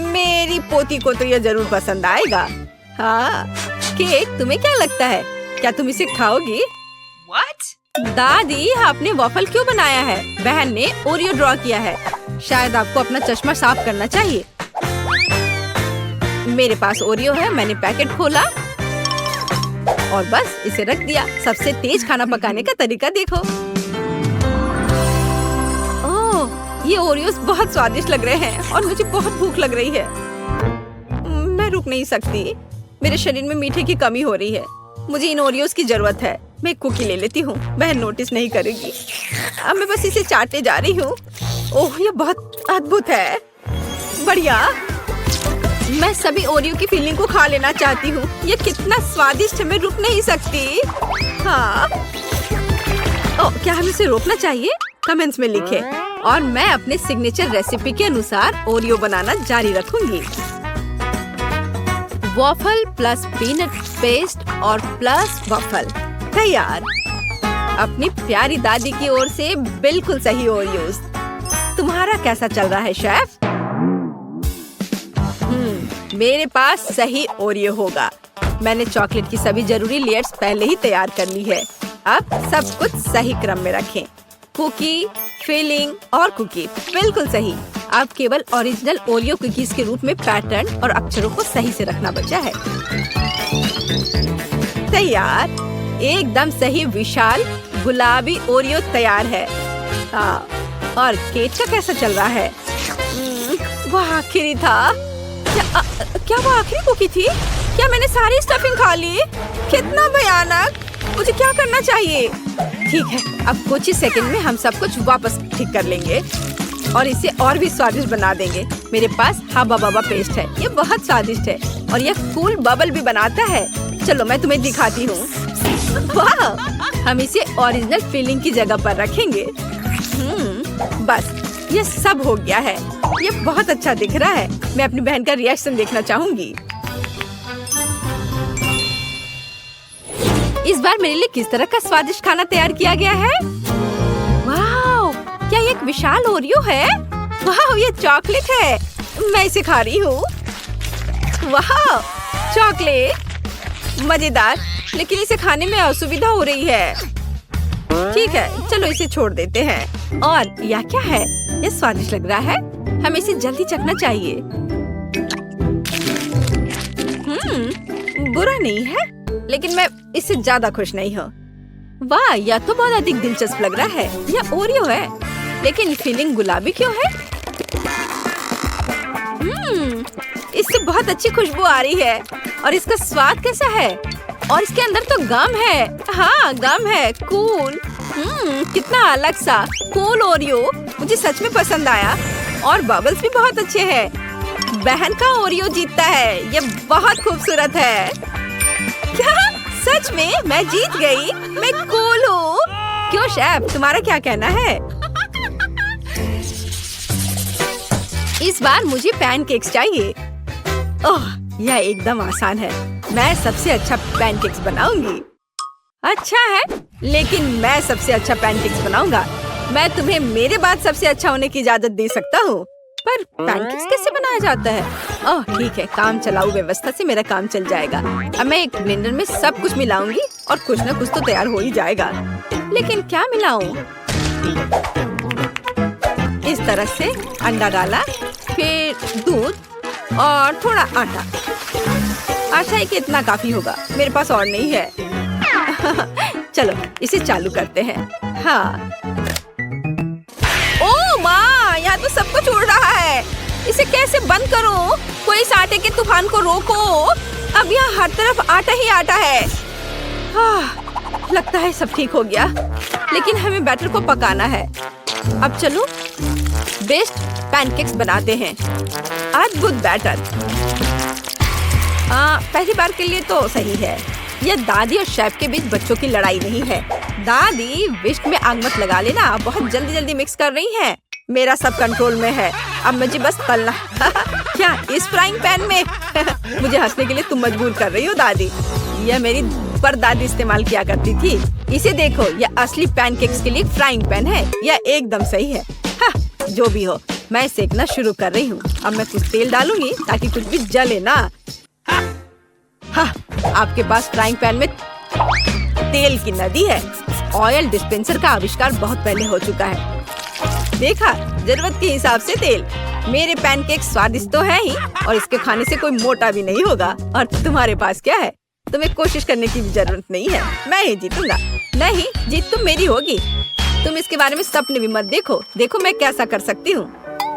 मेरी पोती को तो ये जरूर पसंद आएगा। हाँ, केक, तुम्हें क्या लगता है? क्या तुम इसे खाओगी? What? दादी, आपने वॉफल क्यों बनाया है? बहन ने ओरियो ड्रॉ किया है। शायद आपको अपना चश्मा साफ करना चाहिए। मेरे पास ओरियो है। मैंने पैकेट खोला और बस इसे रख दिया। सबसे तेज खाना पकाने का तरीका देखो। ओह, ये ओरियोस बहुत स्वादिष्ट लग रहे हैं और मुझे बहुत भूख लग रही है। मैं रुक नहीं सकती। मेरे शरीर में मीठे की कमी हो रही है। मुझे इन ओरियोस की जरूरत है। मैं एक कुकी ले लेती हूँ। बहन नोटिस नहीं करेगी। अब मैं बस इसे चाटने जा रही हूँ। ओह, ये बहुत अद्भुत है। बढ़िया। मैं सभी ओरियो की फीलिंग को खा लेना चाहती हूँ। ये कितना स्वादिष्ट है, मैं रुक नहीं सकती। हाँ। ओह, क्या हमें इसे रोकना चाहिए? कमेंट्स में लिखें। और मैं अपने सिग्नेचर रेसिपी के अनुसार ओरियो बनाना जारी रखूंगी। वॉफल प्लस पीनट पेस्ट और प्लस वॉफल तैयार। अपनी प्यारी दादी की ओर से बिल्कुल सही ओरियोस। तुम्हारा कैसा चल रहा है शेफ? मेरे पास सही ओरियो होगा। मैंने चॉकलेट की सभी जरूरी लेयर्स पहले ही तैयार कर ली है। अब सब कुछ सही क्रम में रखें। कुकी, फिलिंग और कुकी बिल्कुल सही। अब केवल ओरिजिनल ओरियो कुकीज के रूप में पैटर्न और अक्षरों को सही से रखना बचा है। तैयार। एकदम सही विशाल गुलाबी ओरियो तैयार है। और केक का कैसा चल रहा है? वह आखिरी था। क्या वो आखिरी कुकी थी? क्या मैंने सारी स्टफिंग खा ली? कितना भयानक। मुझे क्या करना चाहिए? ठीक है, अब कुछ ही सेकंड में हम सब कुछ वापस ठीक कर लेंगे और इसे और भी स्वादिष्ट बना देंगे। मेरे पास हब्बा बब्बा पेस्ट है। ये बहुत स्वादिष्ट है और ये कूल बबल भी बनाता है। चलो मैं तुम्हें दिखाती हूँ। वाह, हम इसे ओरिजिनल फिलिंग की जगह पर रखेंगे। बस ये सब हो गया है। ये बहुत अच्छा दिख रहा है। मैं अपनी बहन का रिएक्शन देखना चाहूंगी। इस बार मेरे लिए किस तरह का स्वादिष्ट खाना तैयार किया गया है? वाह, क्या ये एक विशाल ओरियो है? वाह, ये चॉकलेट है। मैं इसे खा रही हूँ। वाह, चॉकलेट मजेदार, लेकिन इसे खाने में असुविधा हो रही है। ठीक है, चलो इसे छोड़ देते हैं। और यह क्या है? ये स्वादिष्ट लग रहा है। हमें इसे जल्दी चखना चाहिए। बुरा नहीं है, लेकिन मैं इससे ज्यादा खुश नहीं हूँ। वाह, यह तो बहुत अधिक दिलचस्प लग रहा है। यह ओरियो है, लेकिन फीलिंग गुलाबी क्यों है? इससे बहुत अच्छी खुशबू आ रही है। और इसका स्वाद कैसा है? और इसके अंदर तो गम है। हाँ, गम है। कूल। कितना अलग सा कूल ओरियो। मुझे सच में पसंद आया। और बबल्स भी बहुत अच्छे हैं। बहन का ओरियो जीतता है। ये बहुत खूबसूरत है। क्या सच में मैं जीत गई? मैं कूल हूँ। क्यों शेफ, तुम्हारा क्या कहना है? इस बार मुझे पैनकेक्स चाहिए। ओह, यह एकदम आसान है। मैं सबसे अच्छा पैनकेक्स बनाऊंगी। अच्छा है, लेकिन मैं सबसे अच्छा पैनकेक्स बनाऊंगा। मैं तुम्हें मेरे बाद सबसे अच्छा होने की इजाजत दे सकता हूँ। पर पैनकेक्स कैसे बनाया जाता है? ओह ठीक है, काम चलाऊ व्यवस्था से मेरा काम चल जाएगा। अब मैं एक ब्लेंडर में सब कुछ मिलाऊंगी और कुछ न कुछ तो तैयार हो ही जाएगा। लेकिन क्या मिलाऊं? इस तरह से अंडा डाला, फिर दूध और थोड़ा आटा। आशा है कि इतना काफी होगा। मेरे पास और नहीं है। चलो इसे चालू करते हैं। हाँ। ओह माँ, यहाँ तो सब कुछ उड़ रहा है। इसे कैसे बंद करूं? कोई इस आटे के तूफान को रोको। अब यहाँ हर तरफ आटा ही आटा है। लगता है सब ठीक हो गया, लेकिन हमें बैटर को पकाना है। अब चलो बेस्ट पैनकेक्स बनाते हैं। अद्भुत बैटर। पहली बार के लिए तो सही है। यह दादी और शेफ के बीच बच्चों की लड़ाई नहीं है। दादी, विस्क में आग मत लगा लेना। बहुत जल्दी जल्दी मिक्स कर रही हैं। मेरा सब कंट्रोल में है। अब मुझे बस तलना। क्या इस फ्राइंग पैन में? मुझे हंसने के लिए तुम मजबूर कर रही हो दादी। यह मेरी परदादी इस्तेमाल किया करती थी। इसे देखो, यह असली पैनकेक्स के लिए फ्राइंग पैन है। यह एकदम सही है। जो भी हो, मैं सेकना शुरू कर रही हूँ। अब मैं कुछ तेल डालूंगी ताकि कुछ भी जले ना। आपके पास फ्राइंग पैन में तेल की नदी है। ऑयल डिस्पेंसर का आविष्कार बहुत पहले हो चुका है। देखा, जरूरत के हिसाब से तेल। मेरे पैनकेक स्वादिष्ट तो है ही, और इसके खाने से कोई मोटा भी नहीं होगा। और तुम्हारे पास क्या है? तुम्हें कोशिश करने की भी जरूरत नहीं है। मैं ही जीतूंगा। नहीं, जीत तुम मेरी होगी। तुम इसके बारे में सपने भी मत देखो। देखो मैं कैसा कर सकती हूँ।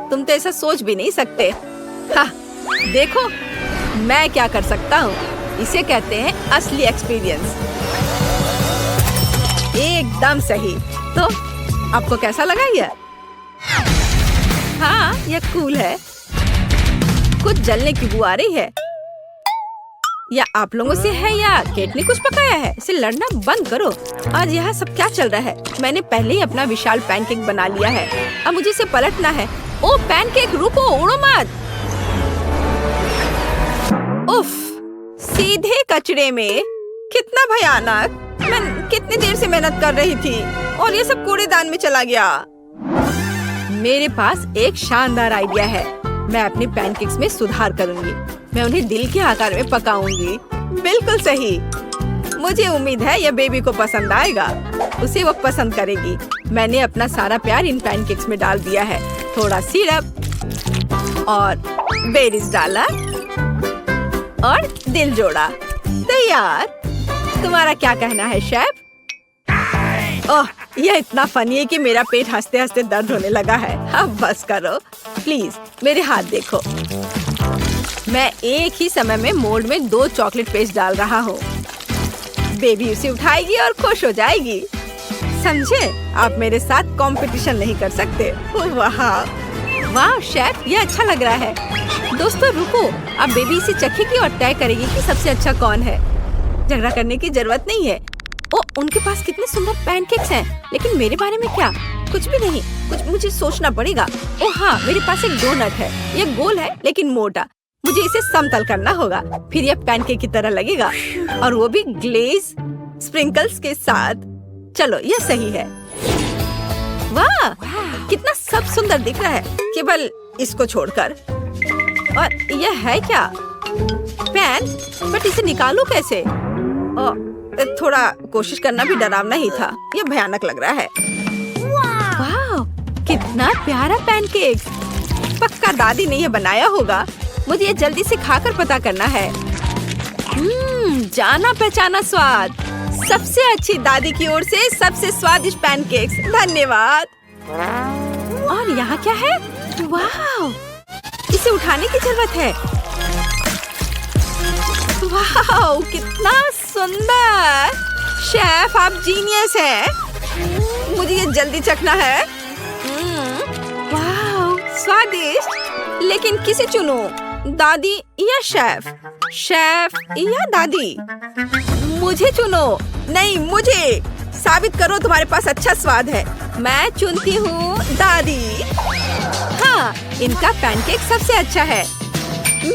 तुम तो ऐसा सोच भी नहीं सकते। देखो मैं क्या कर सकता हूँ। इसे कहते हैं असली एक्सपीरियंस। एकदम सही। तो आपको कैसा लगा यह? हाँ, यह कूल है। कुछ जलने की बू आ रही है। या आप लोगों से है या केट ने कुछ पकाया है? इसे लड़ना बंद करो। आज यहाँ सब क्या चल रहा है? मैंने पहले ही अपना विशाल पैनकेक बना लिया है। अब मुझे इसे पलटना है। ओ पैनकेक, रुको, उड़ो मत। उफ, सीधे कचरे में। कितना भयानक। मैं कितनी देर से मेहनत कर रही थी और ये सब कूड़ेदान में चला गया। मेरे पास एक शानदार आइडिया है। मैं अपने पैनकेक्स में सुधार करूंगी। मैं उन्हें दिल के आकार में पकाऊंगी। बिल्कुल सही। मुझे उम्मीद है यह बेबी को पसंद आएगा। उसे वो पसंद करेगी। मैंने अपना सारा प्यार इन पैनकेक्स में डाल दिया है। थोड़ा सिरप और बेरीज डाला और दिल जोड़ा। तैयार। तुम्हारा क्या कहना है शेफ? ओह, यह इतना फनी है कि मेरा पेट हंसते हंसते दर्द होने लगा है। अब बस करो प्लीज। मेरे हाथ देखो। मैं एक ही समय में मोल्ड में 2 चॉकलेट पेस्ट डाल रहा हूँ। बेबी उसे उठाएगी और खुश हो जाएगी। समझे? आप मेरे साथ कंपटीशन नहीं कर सकते। वाह वाह शेफ, ये अच्छा लग रहा है। दोस्तों रुको, अब बेबी इसे चखेगी और तय करेगी कि सबसे अच्छा कौन है। झगड़ा करने की जरूरत नहीं है। ओ, उनके पास कितने सुंदर पैनकेक्स हैं, लेकिन मेरे बारे में क्या? कुछ भी नहीं। कुछ मुझे सोचना पड़ेगा। ओ हाँ, मेरे पास एक डोनट है। ये गोल है लेकिन मोटा। मुझे इसे समतल करना होगा, फिर यह पैनकेक की तरह लगेगा, और वो भी ग्लेज स्प्रिंकल्स के साथ। चलो, यह सही है। वाह, कितना सब सुंदर दिख रहा है, केवल इसको छोड़कर। और यह है क्या? पैन, बट इसे निकालूं कैसे? थोड़ा कोशिश करना भी डरावना ही था। यह भयानक लग रहा है। वाह, कितना प्यारा पैनकेक। पक्का दादी ने यह बनाया होगा। मुझे ये जल्दी से खाकर पता करना है। जाना पहचाना स्वाद। सबसे अच्छी दादी की ओर से सबसे स्वादिष्ट पैनकेक्स। धन्यवाद। और यहाँ क्या है? वाह, इस इसे उठाने की जरूरत है। वाह, कितना सुंदर! शेफ, आप जीनियस है। मुझे ये जल्दी चखना है। वाह, स्वादिष्ट। लेकिन किसे चुनो, दादी या शेफ? शेफ या दादी? मुझे चुनो। नहीं, मुझे। साबित करो तुम्हारे पास अच्छा स्वाद है। मैं चुनती हूँ दादी। हाँ, इनका पैनकेक सबसे अच्छा है।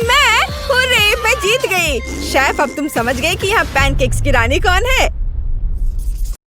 मैं जीत गई। शेफ, अब तुम समझ गए कि यहाँ पैनकेक्स की रानी कौन है?